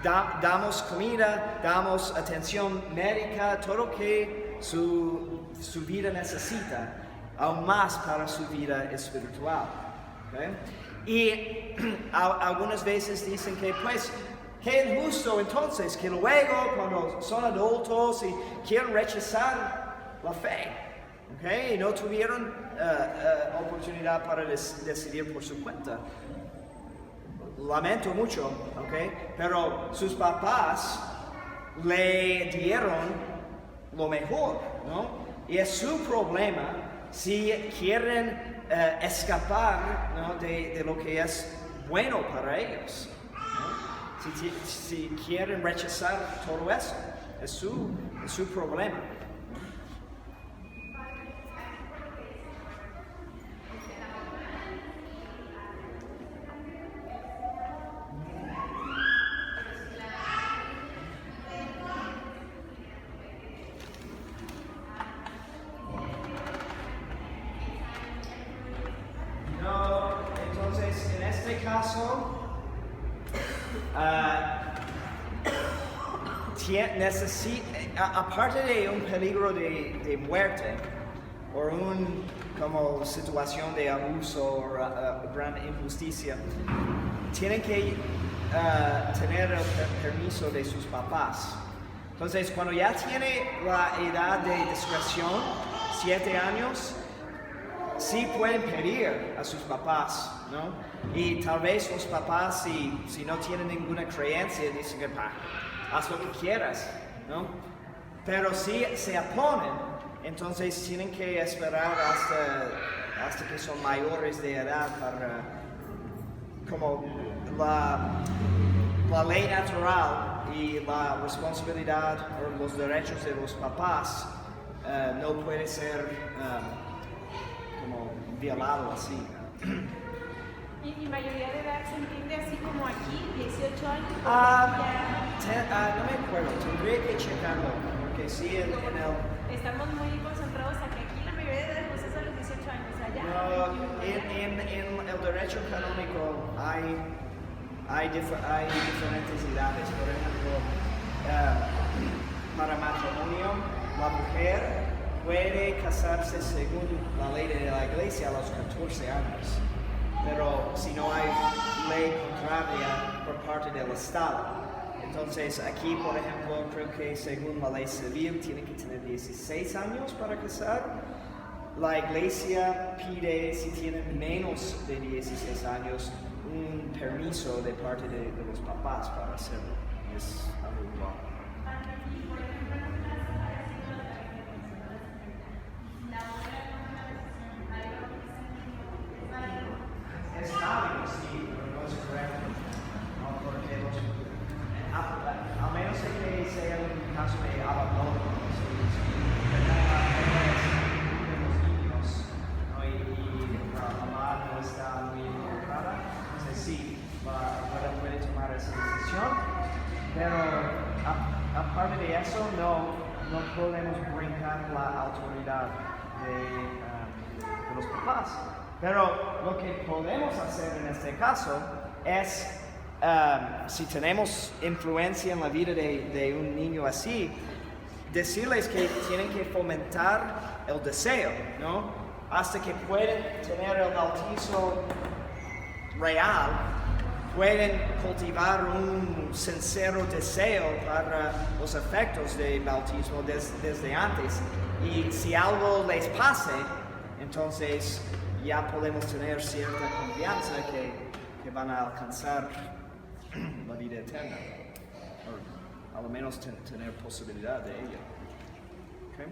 damos comida, damos atención médica, todo lo que su vida necesita, aún más para su vida espiritual. ¿Okay? Y algunas veces dicen que pues qué injusto entonces que luego cuando son adultos y quieren rechazar la fe, ¿okay? Y no tuvieron oportunidad para decidir por su cuenta. Lamento mucho, ¿okay? Pero sus papás le dieron lo mejor, ¿no? Y es su problema si quieren escapar, ¿no? de lo que es bueno para ellos. Si quieren rechazar todo eso, es su problema. No, entonces en este caso aparte de un peligro de muerte o como situación de abuso o gran injusticia, tienen que tener el permiso de sus papás. Entonces, cuando ya tiene la edad de discreción, 7 años, sí pueden pedir a sus papás, ¿no? Y tal vez los papás, si no tienen ninguna creencia, dicen que haz lo que quieras, ¿no? Pero si se oponen, entonces tienen que esperar hasta que son mayores de edad para, como la ley natural y la responsabilidad o los derechos de los papás no puede ser como violado así. ¿Y mayoría de edad se entiende así como aquí, 18 años? No me acuerdo, tendría que checarlo, porque sí en el... Estamos muy concentrados a que aquí la mayoría de edad pues es a los 18 años, allá. No, en el derecho canónico hay diferentes edades. Por ejemplo, para matrimonio, la mujer puede casarse según la ley de la iglesia a los 14 años. Pero si no hay ley contraria por parte del Estado. Entonces aquí, por ejemplo, creo que según la ley civil tiene que tener 16 años para casar. La iglesia pide, si tienen menos de 16 años, un permiso de parte de los papás para hacerlo. Es algo igual. Es válido, sí, pero no es correcto. No, porque al menos que sea un caso de abandono, de los niños, ¿no? Y la mamá no está muy involucrada, entonces sí, puede tomar esa decisión, pero aparte de eso, no podemos brincar la autoridad de los papás. Pero lo que podemos hacer en este caso es, si tenemos influencia en la vida de un niño así, decirles que tienen que fomentar el deseo, ¿no? Hasta que pueden tener el bautizo real, pueden cultivar un sincero deseo para los efectos del bautismo desde antes. Y si algo les pase, entonces ya podemos tener cierta confianza que van a alcanzar la vida eterna, o a lo menos tener posibilidad de ello. Okay.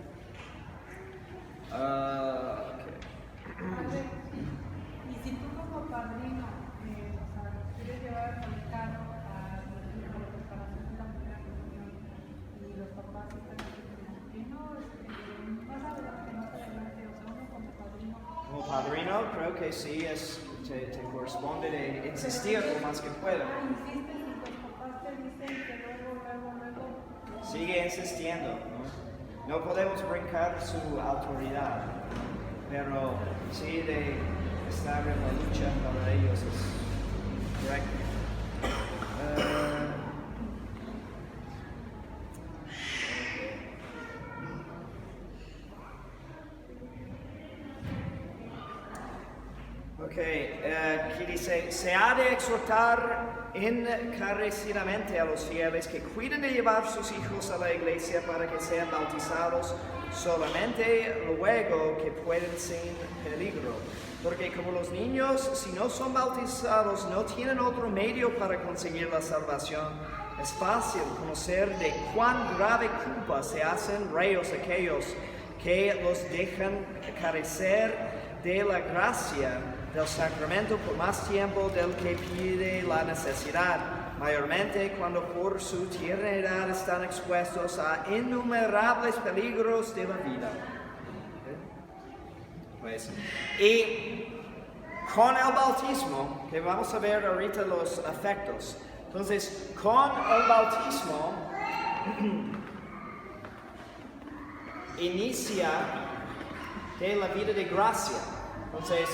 Padre, y si tú como padrino, quieres llevar al mexicano a los hijos a la preparación de la primera comunión y los papás están diciendo, más adelante, o sea, uno como padrino. Como padrino, creo que sí, te corresponde de insistir lo más que pueda. Insistes y los papás te dicen que luego. Sigue insistiendo, ¿no? No podemos brincar su autoridad, pero sí de estar en la lucha para ellos es correcto. Aquí dice, se ha de exhortar encarecidamente a los fieles que cuiden de llevar sus hijos a la iglesia para que sean bautizados solamente luego que pueden sin peligro. Porque como los niños, si no son bautizados, no tienen otro medio para conseguir la salvación. Es fácil conocer de cuán grave culpa se hacen reos aquellos que los dejan carecer de la gracia del sacramento por más tiempo del que pide la necesidad, mayormente cuando por su tierna edad están expuestos a innumerables peligros de la vida. Pues, y con el bautismo, que vamos a ver ahorita los efectos, entonces con el bautismo inicia de la vida de gracia. Entonces,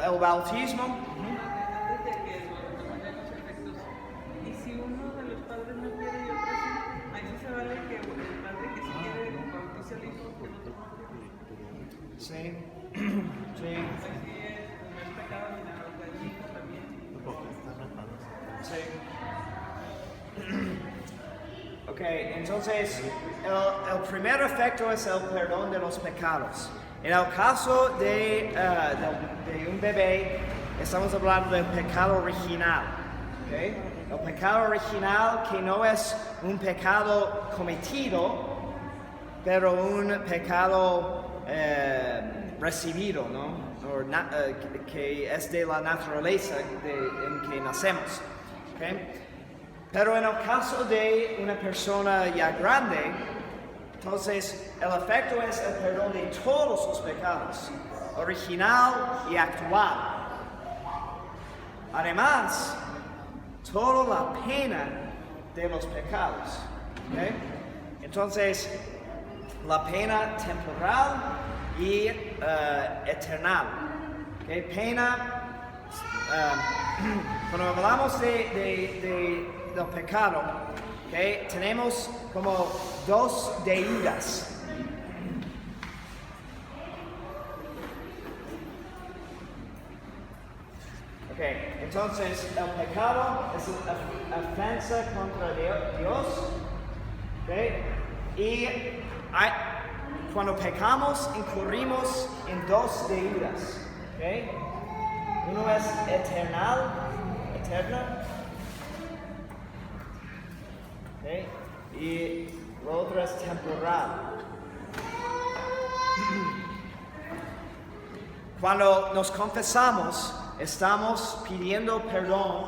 el bautismo. Antes de que los efectos, y si uno de los padres no quiere y otro sí, ahí sí se vale que el padre que sí quiere bautice al hijo, que el otro no quiere. Sí, sí. Así es, no es pecado ni nada, o sea, el hijo también. Sí. Ok, entonces el primer efecto es el perdón de los pecados. En el caso de un bebé, estamos hablando del pecado original. ¿Okay? El pecado original que no es un pecado cometido, pero un pecado recibido, ¿no? Que es de la naturaleza en que nacemos. ¿Okay? Pero en el caso de una persona ya grande, Entonces, el efecto es el perdón de todos los pecados, original y actual. Además, toda la pena de los pecados. ¿Okay? Entonces, la pena temporal y eternal. ¿Okay? Pena, cuando hablamos del pecado, ¿okay? Tenemos como dos deudas. Okay. Entonces, el pecado es una ofensa contra Dios. Okay. Y cuando pecamos, incurrimos en dos deudas. Okay. Uno es eterna. Okay. Y la otra es temporal. Cuando nos confesamos, estamos pidiendo perdón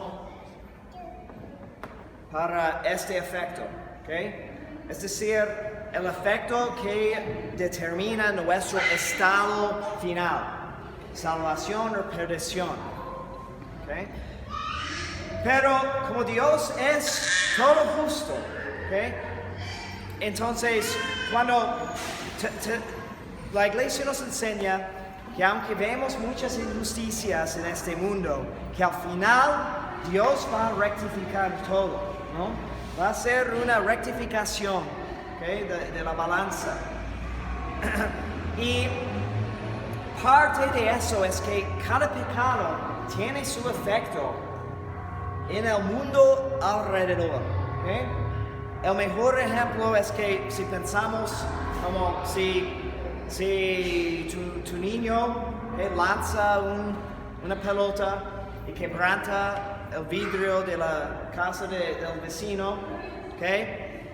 para este efecto. ¿Okay? Es decir, el efecto que determina nuestro estado final, salvación o perdición. ¿Okay? Pero como Dios es todo justo, ¿okay? Entonces cuando la iglesia nos enseña que aunque vemos muchas injusticias en este mundo, que al final Dios va a rectificar todo, ¿no? Va a ser una rectificación, ¿okay? de la balanza. Y parte de eso es que cada pecado tiene su efecto en el mundo alrededor. ¿Okay? El mejor ejemplo es que si pensamos como si tu niño lanza una pelota y quebranta el vidrio de la casa del vecino, ¿okay?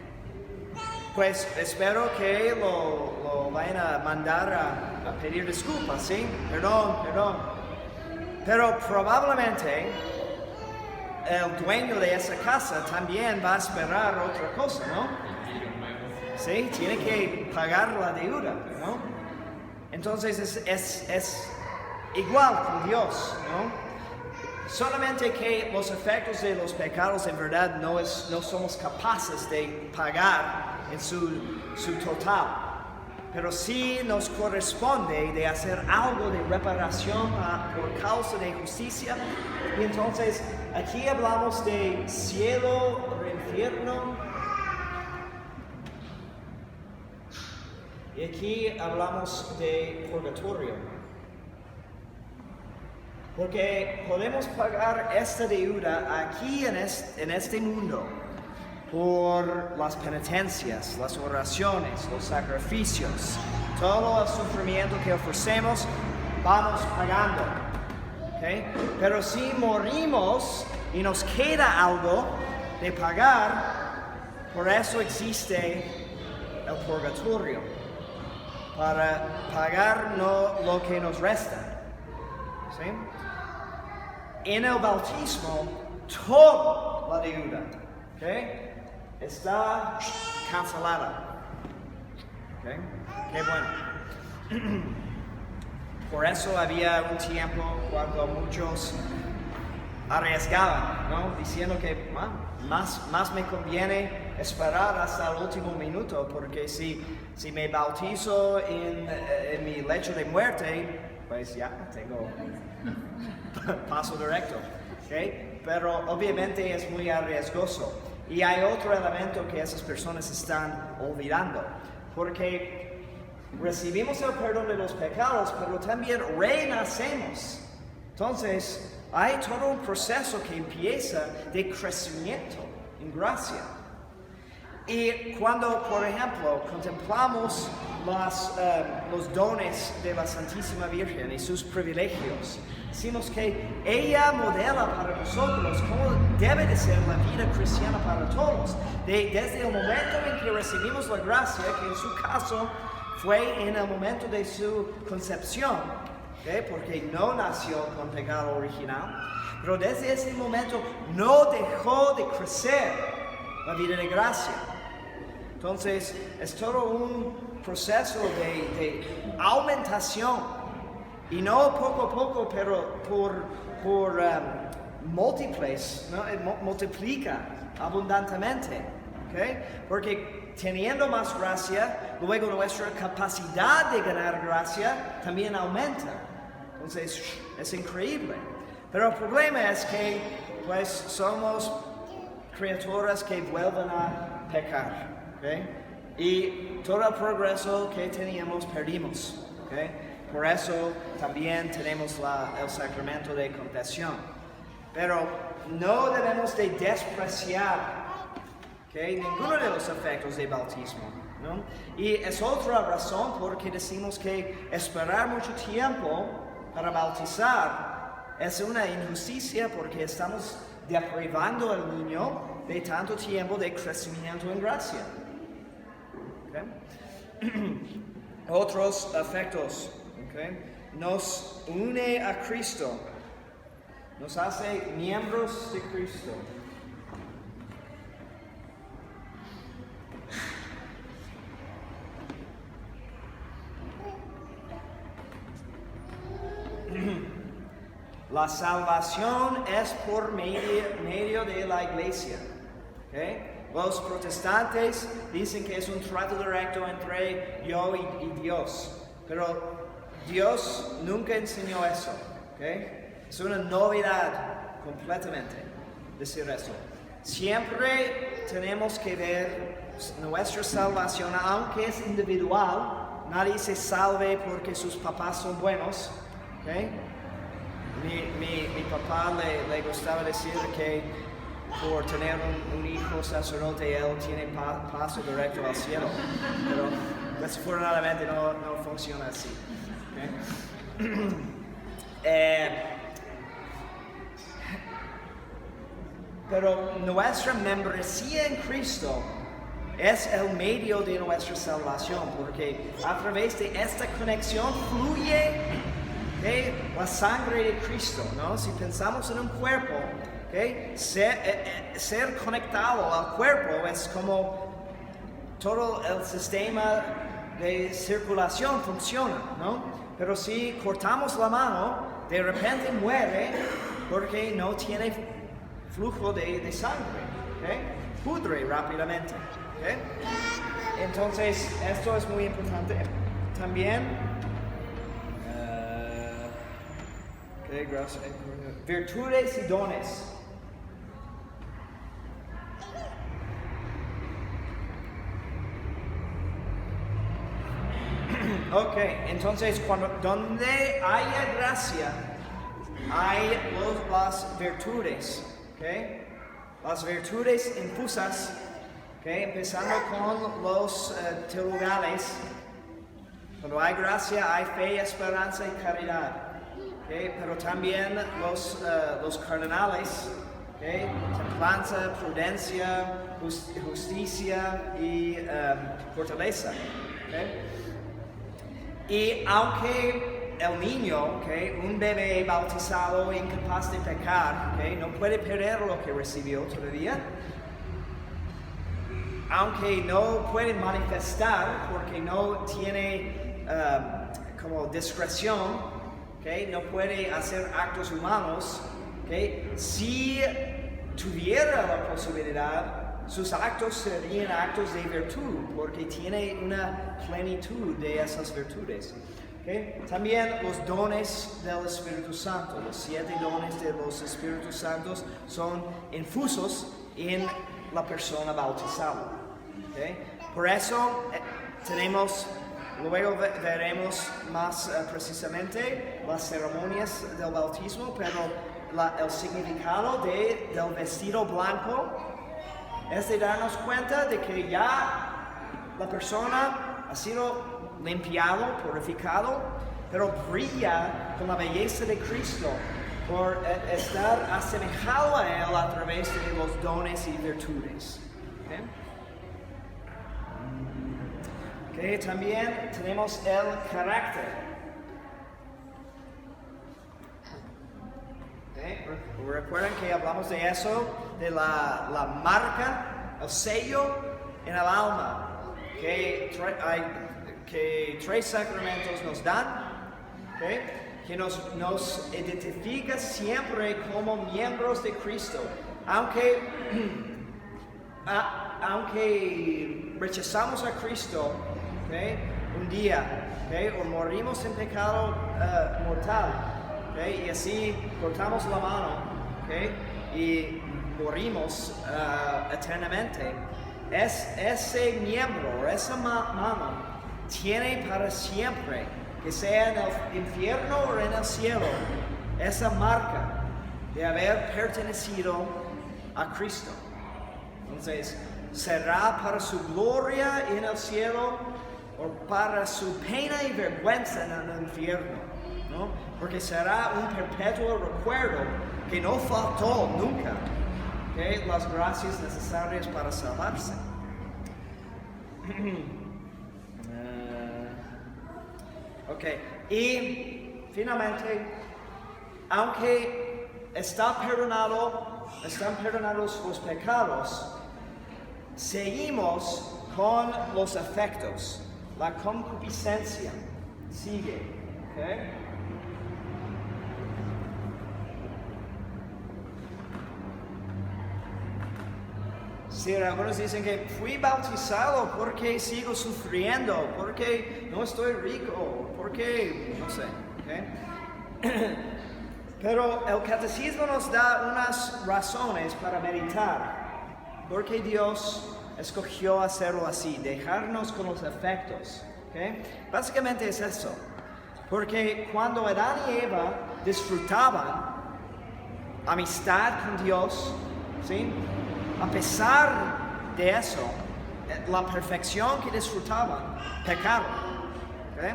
Pues espero que lo vayan a mandar a pedir disculpas, ¿sí? Perdón. Pero probablemente el dueño de esa casa también va a esperar otra cosa, ¿no? Sí, tiene que pagar la deuda, ¿no? Entonces es igual con Dios, ¿no? Solamente que los efectos de los pecados en verdad no somos capaces de pagar en su total. Pero sí nos corresponde de hacer algo de reparación por causa de justicia. Y entonces aquí hablamos de cielo o infierno. Y aquí hablamos de purgatorio. Porque podemos pagar esta deuda aquí en este mundo por las penitencias, las oraciones, los sacrificios, todo el sufrimiento que ofrecemos, vamos pagando. ¿Okay? Pero si morimos y nos queda algo de pagar, por eso existe el purgatorio, para pagar lo que nos resta. ¿Sí? En el bautismo, toda la deuda, ¿okay? Está cancelada. ¿Okay? Qué bueno. Por eso había un tiempo cuando muchos arriesgaban, ¿no? Diciendo que más me conviene esperar hasta el último minuto, porque si me bautizo en mi lecho de muerte, pues ya tengo paso directo. ¿Okay? Pero obviamente es muy arriesgoso. Y hay otro elemento que esas personas están olvidando, porque recibimos el perdón de los pecados, pero también renacemos. Entonces, hay todo un proceso que empieza de crecimiento en gracia. Y cuando, por ejemplo, contemplamos los dones de la Santísima Virgen y sus privilegios, decimos que ella modela para nosotros cómo debe de ser la vida cristiana para todos. Desde el momento en que recibimos la gracia, que en su caso fue en el momento de su concepción, ¿okay? Porque no nació con pecado original, pero desde ese momento no dejó de crecer la vida de gracia. Entonces, es todo un proceso de aumentación. Y no poco a poco, pero por múltiples, ¿no? Multiplica abundantemente. ¿Okay? Porque teniendo más gracia, luego nuestra capacidad de ganar gracia también aumenta. Entonces, es increíble. Pero el problema es que, pues, somos criaturas que vuelven a pecar. ¿Okay? Y todo el progreso que teníamos perdimos. ¿Okay? Por eso también tenemos el sacramento de confesión. Pero no debemos de despreciar, ¿okay?, ninguno de los efectos del bautismo, ¿no? Y es otra razón porque decimos que esperar mucho tiempo para bautizar es una injusticia porque estamos deprivando al niño de tanto tiempo de crecimiento en gracia. ¿Okay? Otros efectos, ¿okay? Nos une a Cristo, nos hace miembros de Cristo. La salvación es por medio de la iglesia. ¿Okay? Los protestantes dicen que es un trato directo entre yo y Dios, pero Dios nunca enseñó eso. ¿Okay? Es una novedad completamente decir eso. Siempre tenemos que ver nuestra salvación, aunque es individual. Nadie se salve porque sus papás son buenos. ¿Okay? Mi papá le gustaba decir que por tener un hijo sacerdote él tiene paso directo al cielo, pero desafortunadamente no funciona así. ¿Okay? Pero nuestra membresía en Cristo es el medio de nuestra salvación, porque a través de esta conexión fluye, ¿okay?, la sangre de Cristo, ¿no? Si pensamos en un cuerpo, ¿okay?, ser conectado al cuerpo es como todo el sistema de circulación funciona, ¿no? Pero si cortamos la mano, de repente muere porque no tiene flujo de sangre, ¿okay? Pudre rápidamente. ¿Okay? Entonces, esto es muy importante. También, gracias. Virtudes y dones. Ok, entonces, donde haya gracia, hay las virtudes. Okay? Las virtudes infusas. Okay, empezando con los teologales. Cuando hay gracia, hay fe, esperanza y caridad. Okay, pero también los cardenales. Okay, templanza, prudencia, justicia y fortaleza. Okay. Y aunque el niño, okay, un bebé bautizado incapaz de pecar, okay, no puede perder lo que recibió todavía. Aunque no puede manifestar porque no tiene como discreción, ¿okay?, no puede hacer actos humanos, ¿okay?, si tuviera la posibilidad, sus actos serían actos de virtud porque tiene una plenitud de esas virtudes. ¿Okay? También los dones del Espíritu Santo, los 7 dones de los Espíritus Santos son infusos en la persona bautizada. ¿Okay? Por eso luego veremos más precisamente las ceremonias del bautismo, pero el significado del vestido blanco es de darnos cuenta de que ya la persona ha sido limpiado, purificado, pero brilla con la belleza de Cristo por estar asemejado a Él a través de los dones y virtudes. Okay, también tenemos el carácter. Okay, recuerden que hablamos de eso, de la marca, el sello en el alma. que tres sacramentos nos dan, ¿okay? Que nos identifica siempre como miembros de Cristo. Aunque rechazamos a Cristo, ¿okay? Un día, ¿okay? O morimos en pecado mortal, ¿okay? Y así cortamos la mano, ¿okay? Y morimos eternamente. Ese miembro, esa mano, tiene para siempre, que sea en el infierno o en el cielo, esa marca de haber pertenecido a Cristo. Entonces, ¿será para su gloria en el cielo o para su pena y vergüenza en el infierno? ¿No? Porque será un perpetuo recuerdo que no faltó nunca, ¿okay? Las gracias necesarias para salvarse. Ok, y finalmente, aunque están perdonados los pecados, seguimos con los afectos. La concupiscencia sigue. ¿Okay? Sí, algunos dicen que fui bautizado porque sigo sufriendo, porque no estoy rico, porque no sé. ¿Okay? Pero el catecismo nos da unas razones para meditar, porque Dios escogió hacerlo así, dejarnos con los afectos. ¿Okay? Básicamente es eso, porque cuando Adán y Eva disfrutaban amistad con Dios, ¿sí? A pesar de eso, la perfección que disfrutaban, pecaron. ¿Okay?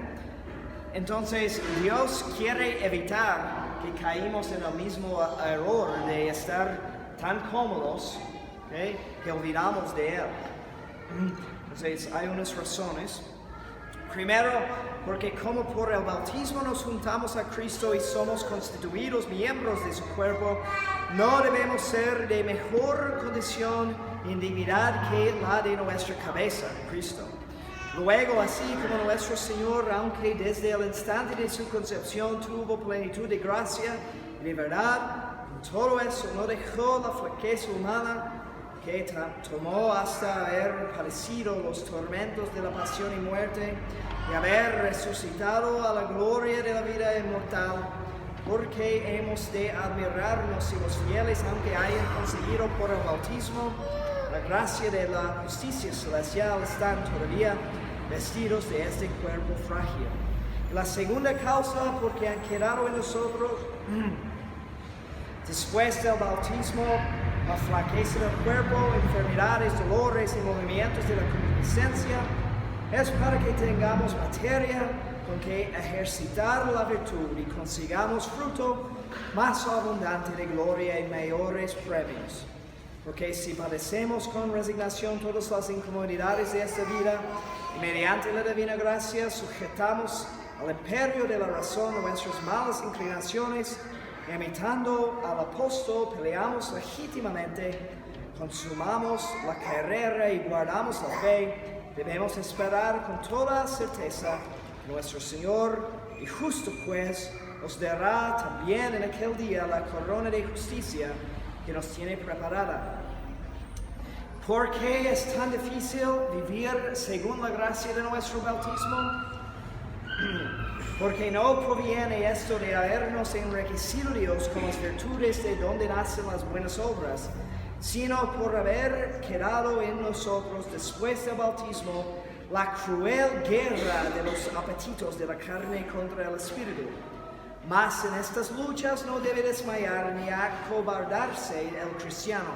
Entonces Dios quiere evitar que caímos en el mismo error de estar tan cómodos, ¿okay? Que olvidamos de Él. Entonces hay unas razones. Primero, porque como por el bautismo nos juntamos a Cristo y somos constituidos miembros de su cuerpo, no debemos ser de mejor condición y dignidad que la de nuestra cabeza, Cristo. Luego, así como nuestro Señor, aunque desde el instante de su concepción tuvo plenitud de gracia y de verdad, con todo eso no dejó la flaqueza humana que tomó hasta haber padecido los tormentos de la pasión y muerte y haber resucitado a la gloria de la vida inmortal, porque hemos de admirarnos si los fieles, aunque hayan conseguido por el bautismo la gracia de la justicia celestial, están todavía vestidos de este cuerpo frágil. La segunda causa, porque han quedado en nosotros, después del bautismo, la flaqueza del cuerpo, enfermedades, dolores y movimientos de la concupiscencia, es para que tengamos materia con que ejercitar la virtud y consigamos fruto más abundante de gloria y mayores premios. Porque si padecemos con resignación todas las incomodidades de esta vida y mediante la divina gracia sujetamos al imperio de la razón nuestras malas inclinaciones, imitando al apóstol, peleamos legítimamente, consumamos la carrera y guardamos la fe, debemos esperar con toda certeza que nuestro Señor y justo juez nos dará también en aquel día la corona de justicia que nos tiene preparada. ¿Por qué es tan difícil vivir según la gracia de nuestro bautismo? Porque no proviene esto de habernos enriquecido Dios con las virtudes de donde nacen las buenas obras, sino por haber quedado en nosotros después del bautismo la cruel guerra de los apetitos de la carne contra el espíritu. Mas en estas luchas no debe desmayar ni acobardarse el cristiano,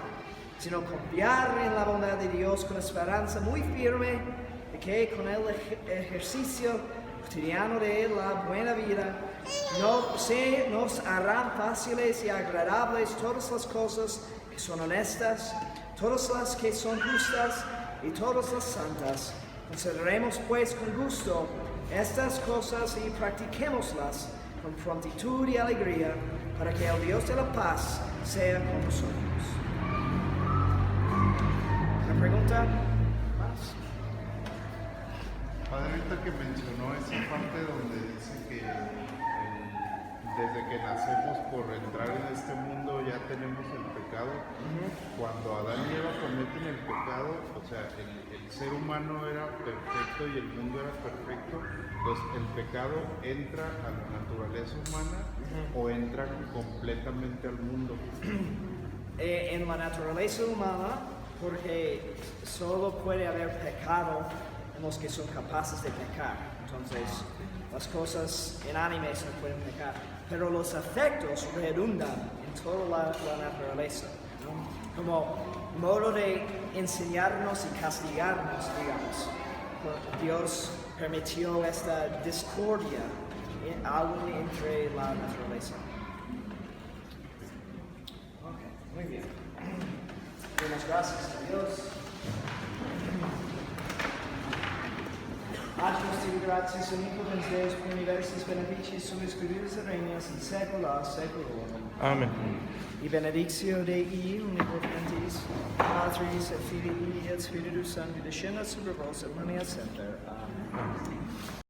sino confiar en la bondad de Dios con esperanza muy firme de que con el ejercicio cotidiano de la buena vida nos harán fáciles y agradables todas las cosas que son honestas, todas las que son justas y todas las santas. Consideremos pues con gusto estas cosas y practiquémoslas con prontitud y alegría, para que el Dios de la paz sea con nosotros. ¿Una pregunta más? Padre, ahorita que mencionó esa parte donde dice que desde que nacemos por entrar en este mundo ya tenemos el pecado. Cuando Adán y Eva cometen el pecado, o sea, el ser humano era perfecto y el mundo era perfecto, entonces el pecado entra a la naturaleza humana o entra completamente al mundo. En la naturaleza humana, porque solo puede haber pecado en los que son capaces de pecar. Entonces, las cosas inánimes no pueden pecar, pero los afectos redundan en toda la naturaleza, ¿no? Como modo de enseñarnos y castigarnos, digamos. Dios permitió esta discordia aún entre la naturaleza. Ok, muy bien. Demos gracias a Dios. Agios tibi gratias omnipotens Deus per universis beneficiis suis spiritus et regnas in saecula saeculorum. Amen. I benedictio Dei omnipotentis, Patris et Filii et Spiritus Sancti descendat super vos et maneat semper. Amen.